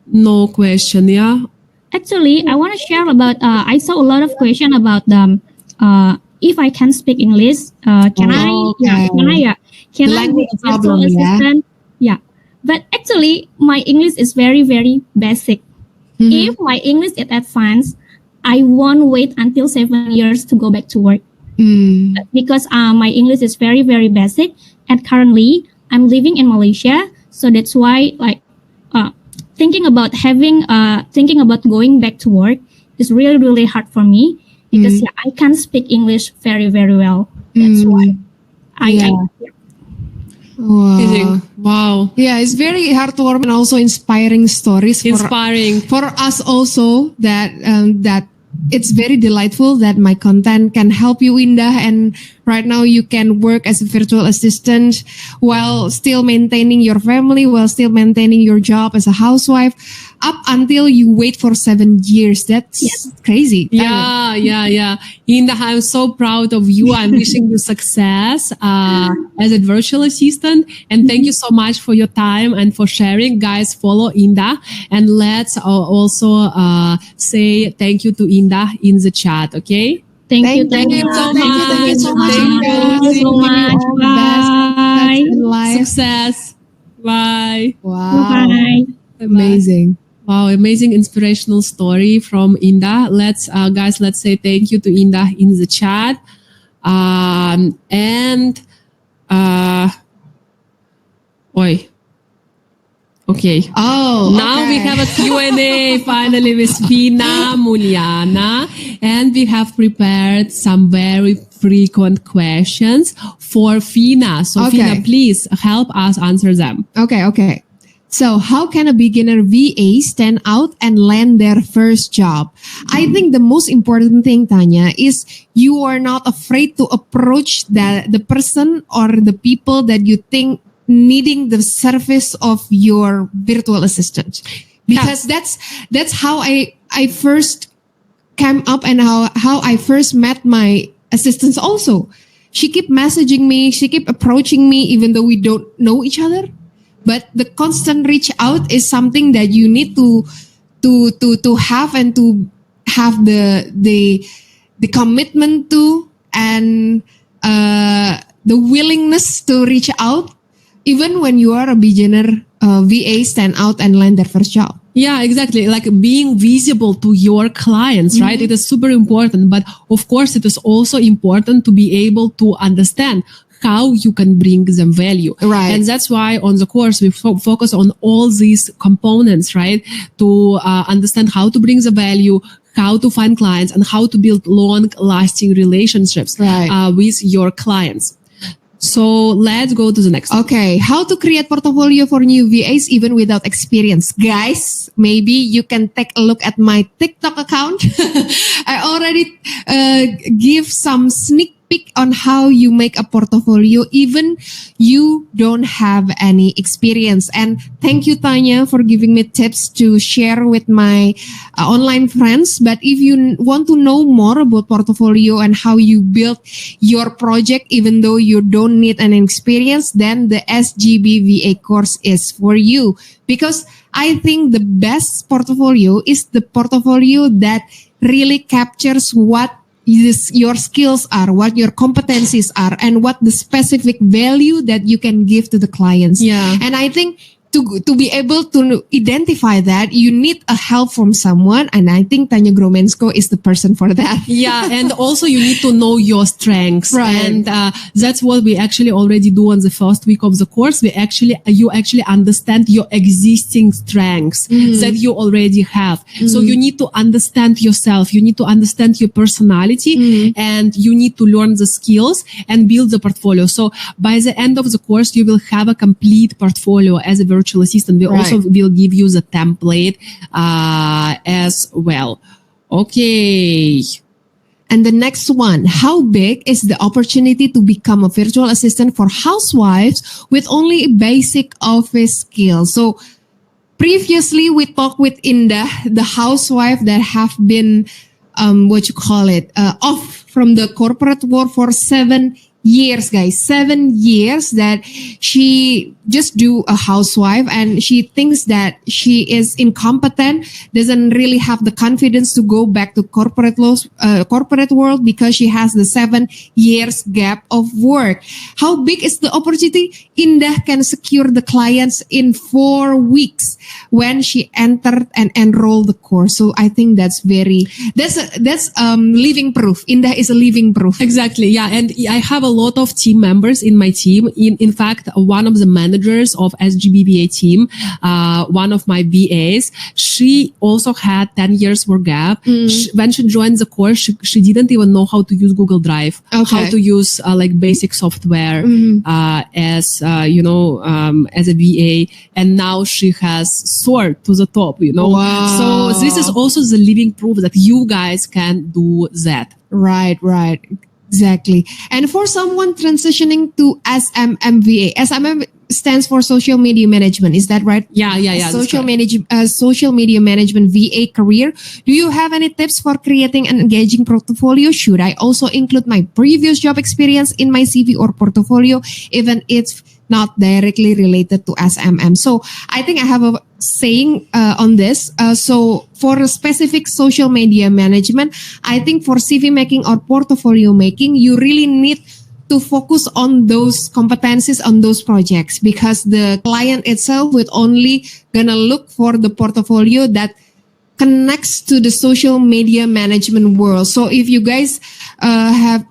[SPEAKER 1] No question. Yeah.
[SPEAKER 3] Actually, I want to share about. I saw a lot of question about if I can speak English, can I be a virtual assistant? Yeah. But actually, my English is very, very basic. If my English is advanced, I won't wait until 7 years to go back to work. Because my English is very, very basic. And currently, I'm living in Malaysia. So that's why, thinking about going back to work is really, really hard for me. Because I can't speak English very, very well. That's why
[SPEAKER 1] Wow.
[SPEAKER 2] Yeah, it's very heartwarming and also inspiring stories. For us also, that it's very delightful that my content can help you, Indah, and right now you can work as a virtual assistant while still maintaining your family, while still maintaining your job as a housewife, up until you wait for 7 years. That's crazy.
[SPEAKER 1] Yeah. Indah, I'm so proud of you. I'm wishing you success as a virtual assistant. And thank you so much for your time and for sharing. Guys, follow Indah. And let's also say thank you to Indah in the chat, okay?
[SPEAKER 3] Thank you
[SPEAKER 2] so much.
[SPEAKER 3] Thank you so much.
[SPEAKER 2] Bye.
[SPEAKER 1] Success. Bye.
[SPEAKER 2] Wow.
[SPEAKER 3] Bye.
[SPEAKER 2] Amazing.
[SPEAKER 1] Wow, amazing inspirational story from Indah. Let's say thank you to Indah in the chat. Okay. Now we have a Q&A finally with Vina Mulyana, and we have prepared some very frequent questions for Vina. So Vina, please help us answer them.
[SPEAKER 2] Okay. So how can a beginner VA stand out and land their first job? I think the most important thing, Tanya, is you are not afraid to approach the person or the people that you think needing the service of your virtual assistant. Because that's how I first came up, and how I first met my assistants also. She kept messaging me, she kept approaching me even though we don't know each other. But the constant reach out is something that you need to have, and to have the commitment to, and the willingness to reach out, even when you are a beginner VA, stand out and land their first job.
[SPEAKER 1] Yeah, exactly. Like being visible to your clients, right? It is super important. But of course, it is also important to be able to understand how you can bring them value.
[SPEAKER 2] Right.
[SPEAKER 1] And that's why on the course, we focus on all these components, right? To understand how to bring the value, how to find clients, and how to build long-lasting relationships with your clients. So let's go to the next one.
[SPEAKER 2] Okay, how to create portfolio for new VAs even without experience. Guys, maybe you can take a look at my TikTok account. I already give some sneak peek on how you make a portfolio even you don't have any experience. And thank you, Tanya, for giving me tips to share with my online friends. But if you want to know more about portfolio and how you build your project even though you don't need an experience, then the SGB VA course is for you. Because I think the best portfolio is the portfolio that really captures what your skills are, what your competencies are, and what the specific value that you can give to the clients.
[SPEAKER 1] Yeah.
[SPEAKER 2] And I think to be able to identify that, you need a help from someone. And I think Tanya Gromensko is the person for that.
[SPEAKER 1] Yeah, and also you need to know your strengths,
[SPEAKER 2] Right.
[SPEAKER 1] and that's what we actually already do on the first week of the course. You actually understand your existing strengths that you already have. So you need to understand yourself. You need to understand your personality, and you need to learn the skills and build the portfolio. So by the end of the course, you will have a complete portfolio as a virtual assistant. We also will give you the template as well. Okay.
[SPEAKER 2] And the next one, how big is the opportunity to become a virtual assistant for housewives with only basic office skills? So previously we talked with Indah, the housewife that have been, off from the corporate world for 7 years, guys. 7 years that she just do a housewife, and she thinks that she is incompetent, doesn't really have the confidence to go back to corporate world because she has the 7 years gap of work. How big is the opportunity? Indah can secure the clients in 4 weeks when she entered and enrolled the course. So I think that's living proof. Indah is a living proof.
[SPEAKER 1] Exactly. Yeah. And I have a lot of team members in my team. In fact, one of the managers of SGBVA team, one of my VAs, she also had 10 years work gap. When she joined the course, she didn't even know how to use Google Drive, how to use basic software as a VA. And now she has soared to the top,
[SPEAKER 2] Wow.
[SPEAKER 1] So this is also the living proof that you guys can do that.
[SPEAKER 2] Right. Exactly. And for someone transitioning to SMMVA, SMM stands for Social Media Management. Is that right?
[SPEAKER 1] Yeah.
[SPEAKER 2] Social Media Management VA career. Do you have any tips for creating an engaging portfolio? Should I also include my previous job experience in my CV or portfolio, even if not directly related to SMM? So I think I have a saying on this. So for a specific social media management, I think for CV making or portfolio making, you really need to focus on those competencies on those projects, because the client itself would only gonna look for the portfolio that connects to the social media management world. So if you guys have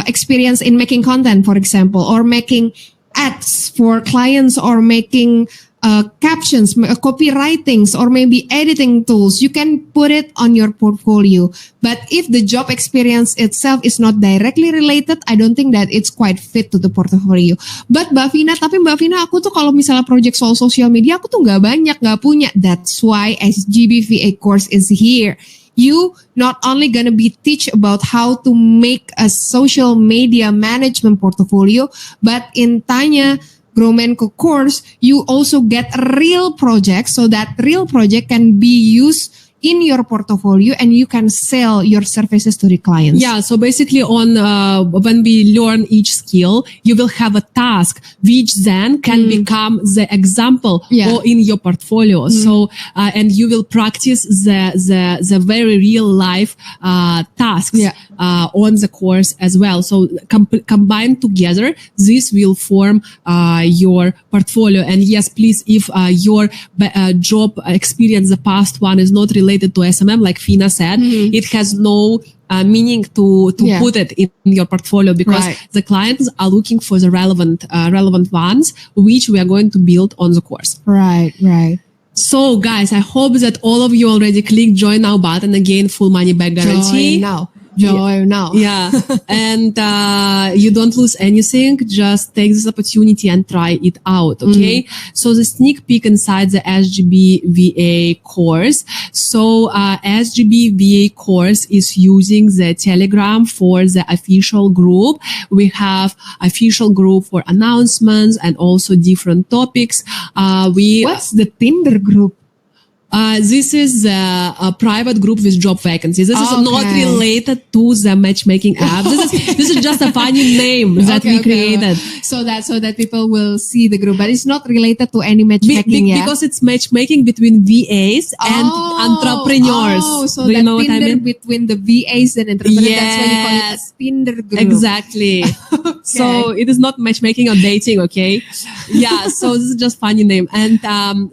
[SPEAKER 2] experience in making content, for example, or making ads for clients, or making captions, copywritings, or maybe editing tools, you can put it on your portfolio. But if the job experience itself is not directly related, I don't think that it's quite fit to the portfolio. But Mbak Vina, aku tuh kalau misalnya project soal social media, aku tuh nggak punya. That's why SGBVA course is here. You not only gonna be teach about how to make a social media management portfolio, but in Tanya Gromenko course, you also get a real project, so that real project can be used in your portfolio and you can sell your services to the clients.
[SPEAKER 1] Yeah, so basically when we learn each skill, you will have a task which then can become the example or in your portfolio. So and you will practice the very real life tasks on the course as well. So combined together, this will form your portfolio. And yes, please, if your job experience, the past one, is not related to SMM, like Fina said, it has no meaning to put it in your portfolio, because the clients are looking for the relevant ones, which we are going to build on the course.
[SPEAKER 2] Right.
[SPEAKER 1] So guys, I hope that all of you already clicked join now button. Again, full money back guarantee.
[SPEAKER 2] Join now.
[SPEAKER 1] Yeah. And you don't lose anything. Just take this opportunity and try it out. Okay. So the sneak peek inside the SGBVA course. So SGBVA course is using the Telegram for the official group. We have official group for announcements and also different topics.
[SPEAKER 2] What's the Tinder group?
[SPEAKER 1] This is a private group with job vacancies. This is not
[SPEAKER 2] Okay.
[SPEAKER 1] related to the matchmaking app. This is just a funny name that we created.
[SPEAKER 2] So that people will see the group, but it's not related to any matchmaking,
[SPEAKER 1] Because it's matchmaking between VAs and entrepreneurs.
[SPEAKER 2] So
[SPEAKER 1] Do you
[SPEAKER 2] that
[SPEAKER 1] know what I
[SPEAKER 2] Tinder
[SPEAKER 1] mean?
[SPEAKER 2] between the VAs and entrepreneurs. That's why you call it a
[SPEAKER 1] Yes.
[SPEAKER 2] Tinder group.
[SPEAKER 1] Exactly. So it is not matchmaking or dating, okay? Yeah, so this is just funny name. And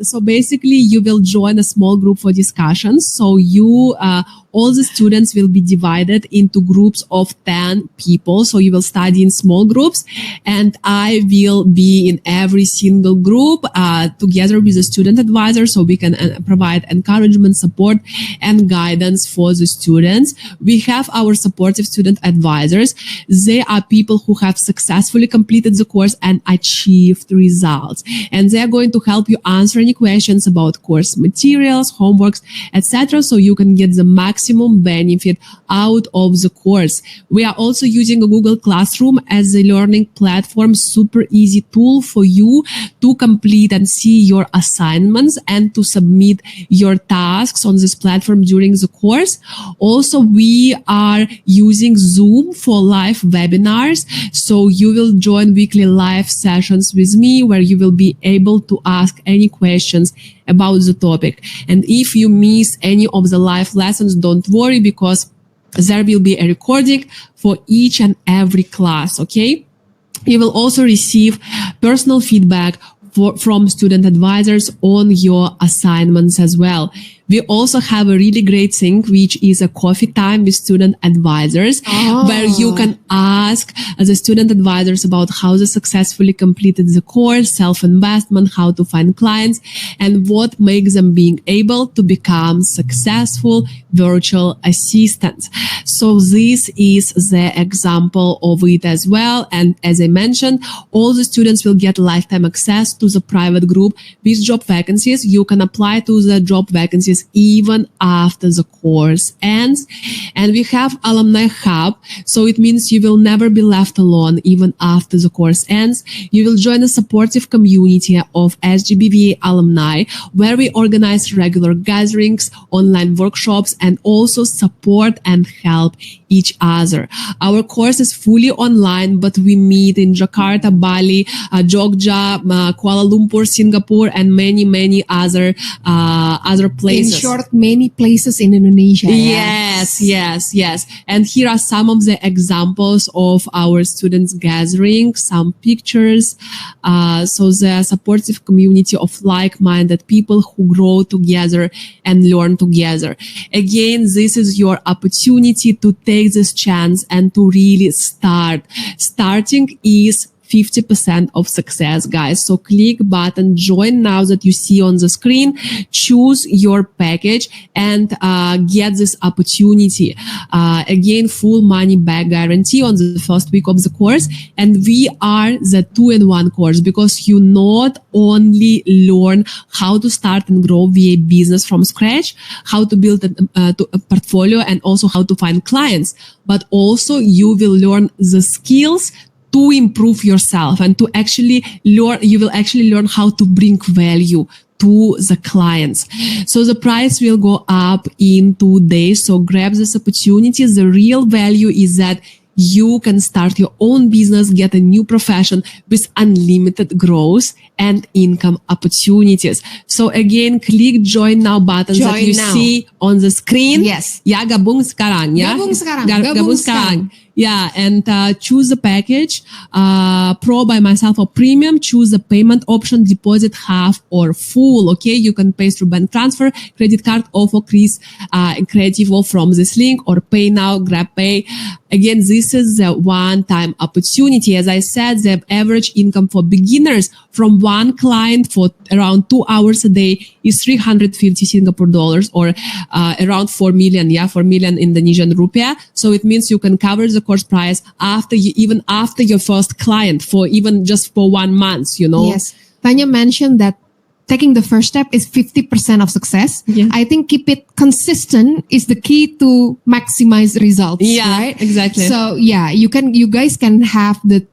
[SPEAKER 1] so basically you will join a small group for discussions. So you, all the students will be divided into groups of 10 people. So you will study in small groups, and I will be in every single group together with a student advisor, so we can provide encouragement, support, and guidance for the students. We have our supportive student advisors. They are people who have successfully completed the course and achieved results. And they are going to help you answer any questions about course materials, homeworks, etc. so you can get the maximum benefit out of the course. We are also using a Google Classroom as a learning platform, super easy tool for you to complete and see your assignments and to submit your tasks on this platform during the course. Also, we are using Zoom for live webinars. So you will join weekly live sessions with me where you will be able to ask any questions about the topic. And if you miss any of the live lessons, don't worry, because there will be a recording for each and every class, okay? You will also receive personal feedback from student advisors on your assignments as well. We also have a really great thing, which is a coffee time with student advisors, where you can ask the student advisors about how they successfully completed the course, self-investment, how to find clients, and what makes them being able to become successful virtual assistants. So this is the example of it as well. And as I mentioned, all the students will get lifetime access to the private group with job vacancies. You can apply to the job vacancies even after the course ends. And we have Alumni Hub. So it means you will never be left alone even after the course ends. You will join a supportive community of SGBVA alumni where we organize regular gatherings, online workshops, and also support and help each other. Our course is fully online, but we meet in Jakarta, Bali, Jogja, Kuala Lumpur, Singapore, and many other places.
[SPEAKER 2] In short, many places in Indonesia.
[SPEAKER 1] Yes. And here are some of the examples of our students gathering, some pictures. So the supportive community of like-minded people who grow together and learn together. Again, this is your opportunity to take this chance and to really start. Starting is 50% of success, guys. So click button join now that you see on the screen, choose your package, and get this opportunity. Again, full money back guarantee on the first week of the course. And we are the 2-in-1 course, because you not only learn how to start and grow VA business from scratch, how to build a portfolio, and also how to find clients, but also you will learn the skills to improve yourself and to actually learn. You will actually learn how to bring value to the clients. So the price will go up in 2 days. So grab this opportunity. The real value is that you can start your own business, get a new profession with unlimited growth and income opportunities. So again, click join now button that you see on the screen.
[SPEAKER 2] Yes.
[SPEAKER 1] Ya, gabung sekarang ya.
[SPEAKER 2] Gabung sekarang.
[SPEAKER 1] Yeah, and choose the package, Pro by myself or Premium. Choose the payment option, deposit, half or full. Okay, you can pay through bank transfer, credit card, or for Chris Creative or from this link, or pay now, grab pay. Again, this is a one-time opportunity. As I said, the average income for beginners from one client for around 2 hours a day is 350 Singapore dollars, or around 4 million, 4 million Indonesian rupiah. So it means you can cover the course price after your first client for even just for 1 month, you know.
[SPEAKER 2] Yes. Tanya mentioned that taking the first step is 50% of success.
[SPEAKER 1] Yeah.
[SPEAKER 2] I think keep it consistent is the key to maximize results.
[SPEAKER 1] Yeah,
[SPEAKER 2] right?
[SPEAKER 1] exactly.
[SPEAKER 2] So yeah, you guys can have the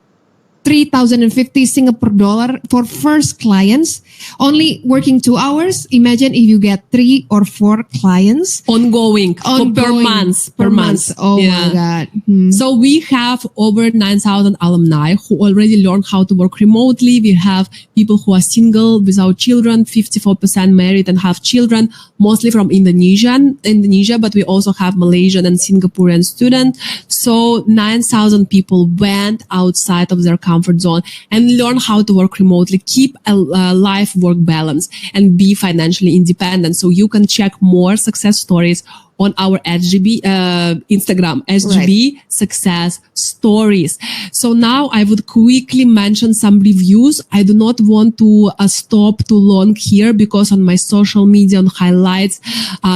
[SPEAKER 2] 3,050 Singapore dollar for first clients. Only working 2 hours. Imagine if you get 3 or 4 clients.
[SPEAKER 1] Ongoing. So per month.
[SPEAKER 2] Per month. Oh my God.
[SPEAKER 1] So we have over 9,000 alumni who already learned how to work remotely. We have people who are single without children, 54% married and have children, mostly from Indonesia, but we also have Malaysian and Singaporean students. So 9,000 people went outside of their comfort zone and learn how to work remotely, keep a life-work balance, and be financially independent. So you can check more success stories on our SGB Instagram, SGB Success Stories. So now I would quickly mention some reviews. I do not want to stop too long here because on my social media on highlights,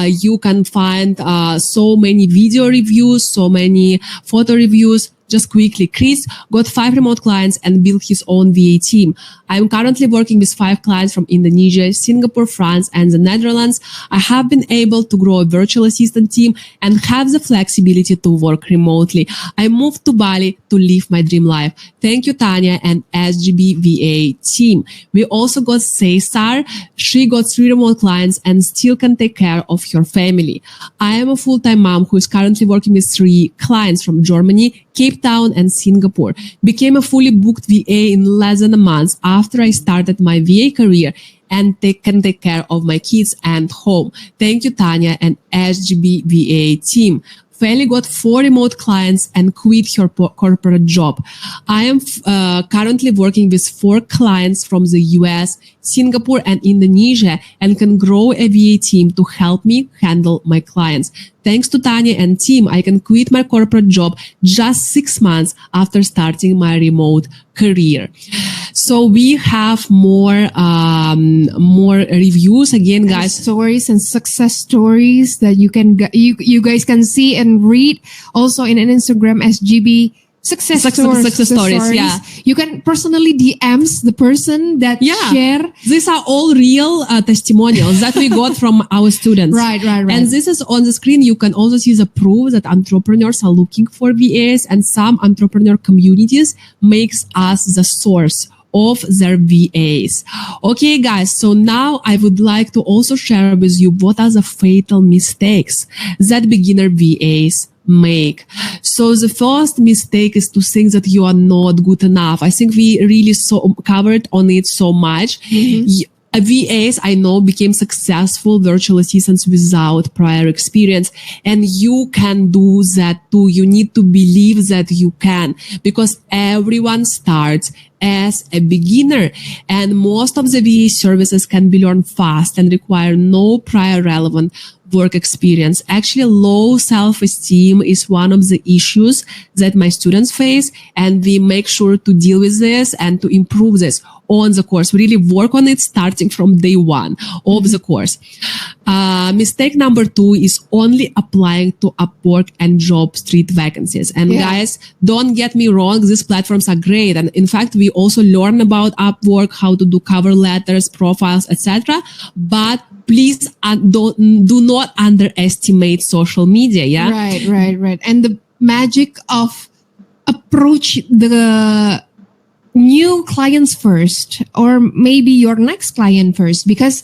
[SPEAKER 1] you can find so many video reviews, so many photo reviews. Just quickly, Chris got 5 remote clients and built his own VA team. I'm currently working with 5 clients from Indonesia, Singapore, France, and the Netherlands. I have been able to grow a virtual assistant team and have the flexibility to work remotely. I moved to Bali to live my dream life. Thank you, Tanya and SGB VA team. We also got Cesar. She got 3 remote clients and still can take care of your family. I am a full-time mom who is currently working with 3 clients from Germany, Cape Town, and Singapore. Became a fully booked VA in less than a month after I started my VA career and can take care of my kids and home. Thank you, Tanya and SGB VA team. Feli got 4 remote clients and quit her corporate job. I am currently working with 4 clients from the US, Singapore, and Indonesia and can grow a VA team to help me handle my clients. Thanks to Tanya and team, I can quit my corporate job just 6 months after starting my remote career. So we have more reviews again, guys.
[SPEAKER 2] Stories and success stories that you guys can see and read also in an Instagram SGB success stories. Yeah, you can personally DMs the person that share.
[SPEAKER 1] These are all real testimonials that we got from our students.
[SPEAKER 2] Right.
[SPEAKER 1] And this is on the screen. You can also see the proof that entrepreneurs are looking for VAs, and some entrepreneur communities makes us the source of their VAs. Okay, guys. So now I would like to also share with you what are the fatal mistakes that beginner VAs make. So the first mistake is to think that you are not good enough. I think we really covered on it so much. VAs, I know, became successful virtual assistants without prior experience, and you can do that too. You need to believe that you can, because everyone starts as a beginner, and most of the VA services can be learned fast and require no prior relevant work experience. Actually, low self-esteem is one of the issues that my students face, and we make sure to deal with this and to improve this on the course. We really work on it starting from day one of the course. Mistake number 2 is only applying to Upwork and Job Street vacancies. And guys, don't get me wrong, these platforms are great. And in fact, we also learn about Upwork, how to do cover letters, profiles, etc. But please do not underestimate social media. Yeah.
[SPEAKER 2] Right. And the magic of approach the new clients first, or maybe your next client first, because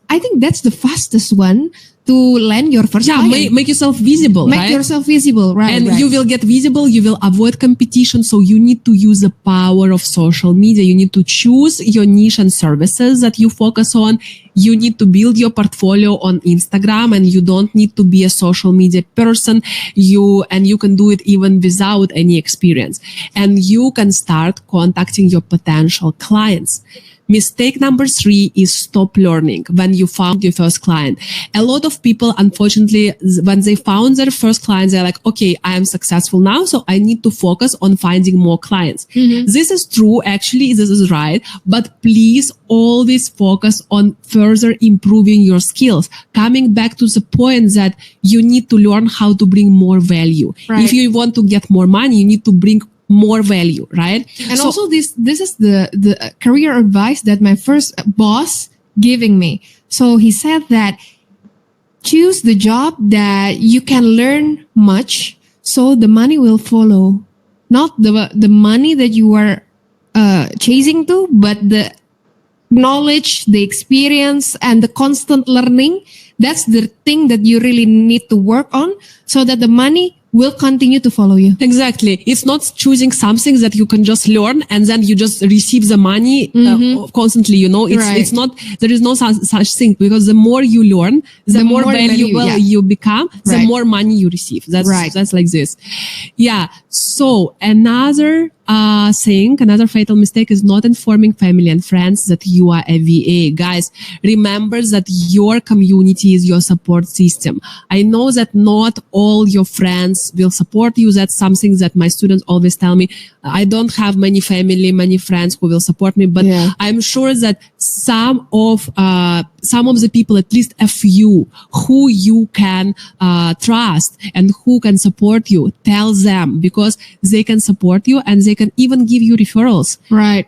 [SPEAKER 2] I think that's the fastest one to land your first client.
[SPEAKER 1] Make yourself visible,
[SPEAKER 2] Make yourself visible, right?
[SPEAKER 1] And you will get visible, you will avoid competition. So you need to use the power of social media. You need to choose your niche and services that you focus on. You need to build your portfolio on Instagram, and you don't need to be a social media person. You can do it even without any experience. And you can start contacting your potential clients. Mistake number 3 is stop learning when you found your first client. A lot of people, unfortunately, when they found their first clients, they're like, okay, I am successful now, so I need to focus on finding more clients. This is true. Actually, this is right. But please always focus on further improving your skills. Coming back to the point that you need to learn how to bring more value. If you want to get more money, you need to bring more value, right?
[SPEAKER 2] And also this is the career advice that my first boss giving me. So he said that choose the job that you can learn much, so the money will follow. Not the money that you are chasing to, but the knowledge, the experience, and the constant learning, that's the thing that you really need to work on so that the money will continue to follow you.
[SPEAKER 1] Exactly. It's not choosing something that you can just learn and then you just receive the money constantly, It's not, there is no such thing, because the more you learn, the more valuable you become, the more money you receive. That's like this. Yeah. So another another fatal mistake is not informing family and friends that you are a VA. Guys, remember that your community is your support system. I know that not all your friends will support you. That's something that my students always tell me. I don't have many family, many friends who will support me, but I'm sure that some of the people, at least a few, who you can trust and who can support you, tell them, because they can support you and they can even give you referrals.
[SPEAKER 2] Right.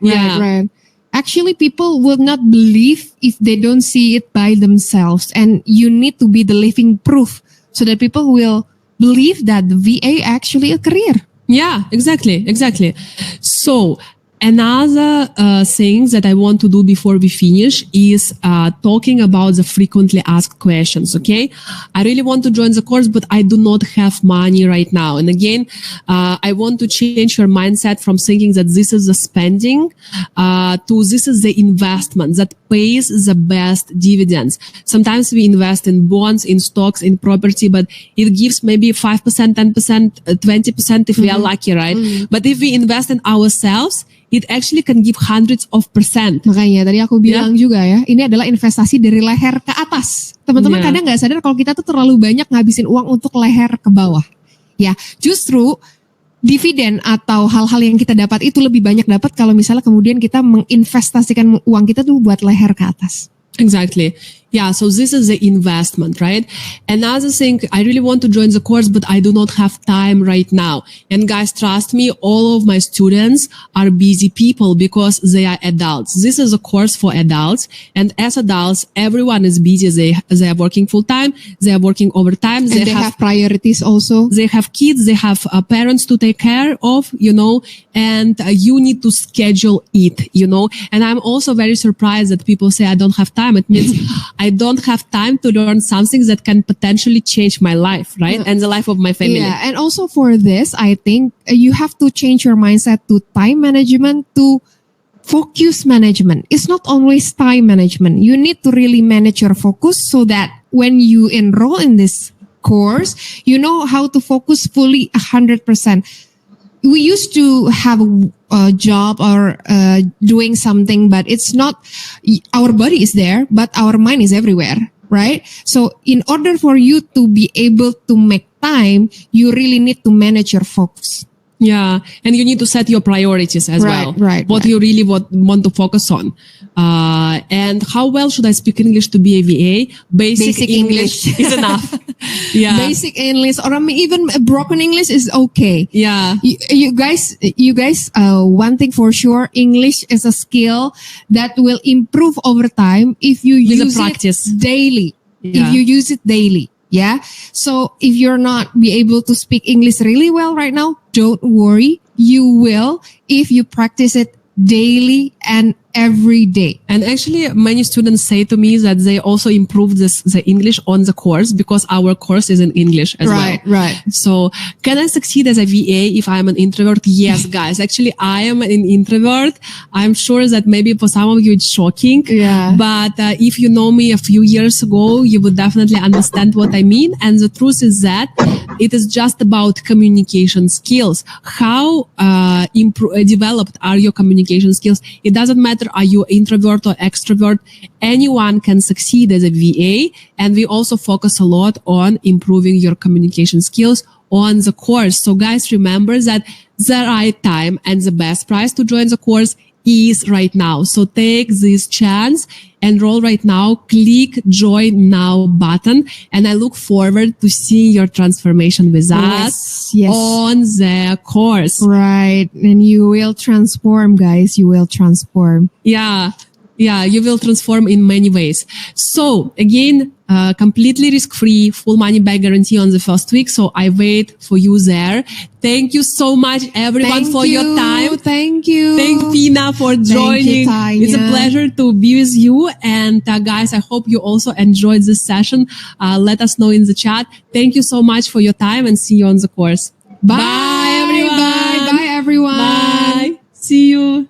[SPEAKER 2] Actually, people will not believe if they don't see it by themselves, and you need to be the living proof so that people will believe that the VA actually a career.
[SPEAKER 1] Yeah, exactly. So another thing that I want to do before we finish is talking about the frequently asked questions, okay? I really want to join the course, but I do not have money right now. And again, I want to change your mindset from thinking that this is the spending to this is the investment that pays the best dividends. Sometimes we invest in bonds, in stocks, in property, but it gives maybe 5%, 10%, 20% if we are lucky, right? But if we invest in ourselves, it actually can give hundreds of percent.
[SPEAKER 2] Makanya tadi aku bilang juga ya, ini adalah investasi dari leher ke atas. Teman-teman kadang nggak sadar kalau kita tuh terlalu banyak ngabisin uang untuk leher ke bawah. Ya, justru dividen atau hal-hal yang kita dapat itu lebih banyak dapat kalau misalnya kemudian kita menginvestasikan uang kita tuh buat leher ke atas.
[SPEAKER 1] Exactly. Yeah, so this is the investment, right? Another thing, I really want to join the course, but I do not have time right now. And guys, trust me, all of my students are busy people because they are adults. This is a course for adults. And as adults, everyone is busy. They are working full time. They are working overtime.
[SPEAKER 2] They have priorities also.
[SPEAKER 1] They have kids. They have parents to take care of, and you need to schedule it, And I'm also very surprised that people say I don't have time. It means I don't have time to learn something that can potentially change my life, right? And the life of my family.
[SPEAKER 2] Yeah, and also for this, I think you have to change your mindset to time management, to focus management. It's not always time management. You need to really manage your focus so that when you enroll in this course, you know how to focus fully 100%. We used to have a job or doing something, but it's not, our body is there, but our mind is everywhere, right? So in order for you to be able to make time, you really need to manage your focus.
[SPEAKER 1] Yeah, and you need to set your priorities as well. What you really want to focus on. And how well should I speak English to be a VA? Basic English is enough. Yeah.
[SPEAKER 2] Basic English, or even broken English is okay.
[SPEAKER 1] Yeah.
[SPEAKER 2] You guys, one thing for sure, English is a skill that will improve over time if you use it daily.
[SPEAKER 1] Yeah.
[SPEAKER 2] If you use it daily. Yeah. So if you're not be able to speak English really well right now, don't worry. You will if you practice it daily and every day.
[SPEAKER 1] And actually, many students say to me that they also improved the English on the course because our course is in English as well.
[SPEAKER 2] Right.
[SPEAKER 1] So can I succeed as a VA if I'm an introvert? Yes, guys. Actually, I am an introvert. I'm sure that maybe for some of you it's shocking.
[SPEAKER 2] Yeah.
[SPEAKER 1] But if you know me a few years ago, you would definitely understand what I mean. And the truth is that it is just about communication skills. How developed are your communication skills? It doesn't matter. Are you introvert or extrovert? Anyone can succeed as a VA. And we also focus a lot on improving your communication skills on the course. So guys, remember that the right time and the best price to join the course is right now. So take this chance, enroll right now, click join now button. And I look forward to seeing your transformation with us on the course.
[SPEAKER 2] Right. And you will transform, guys. You will transform.
[SPEAKER 1] Yeah. Yeah, you will transform in many ways. So again, completely risk-free, full money back guarantee on the first week. So I wait for you there. Thank you so much, everyone, for your time.
[SPEAKER 2] Thank you.
[SPEAKER 1] Thank Pina for joining. It's a pleasure to be with you. And guys, I hope you also enjoyed this session. Let us know in the chat. Thank you so much for your time and see you on the course.
[SPEAKER 2] Bye everyone. Bye everyone.
[SPEAKER 1] Bye. See you.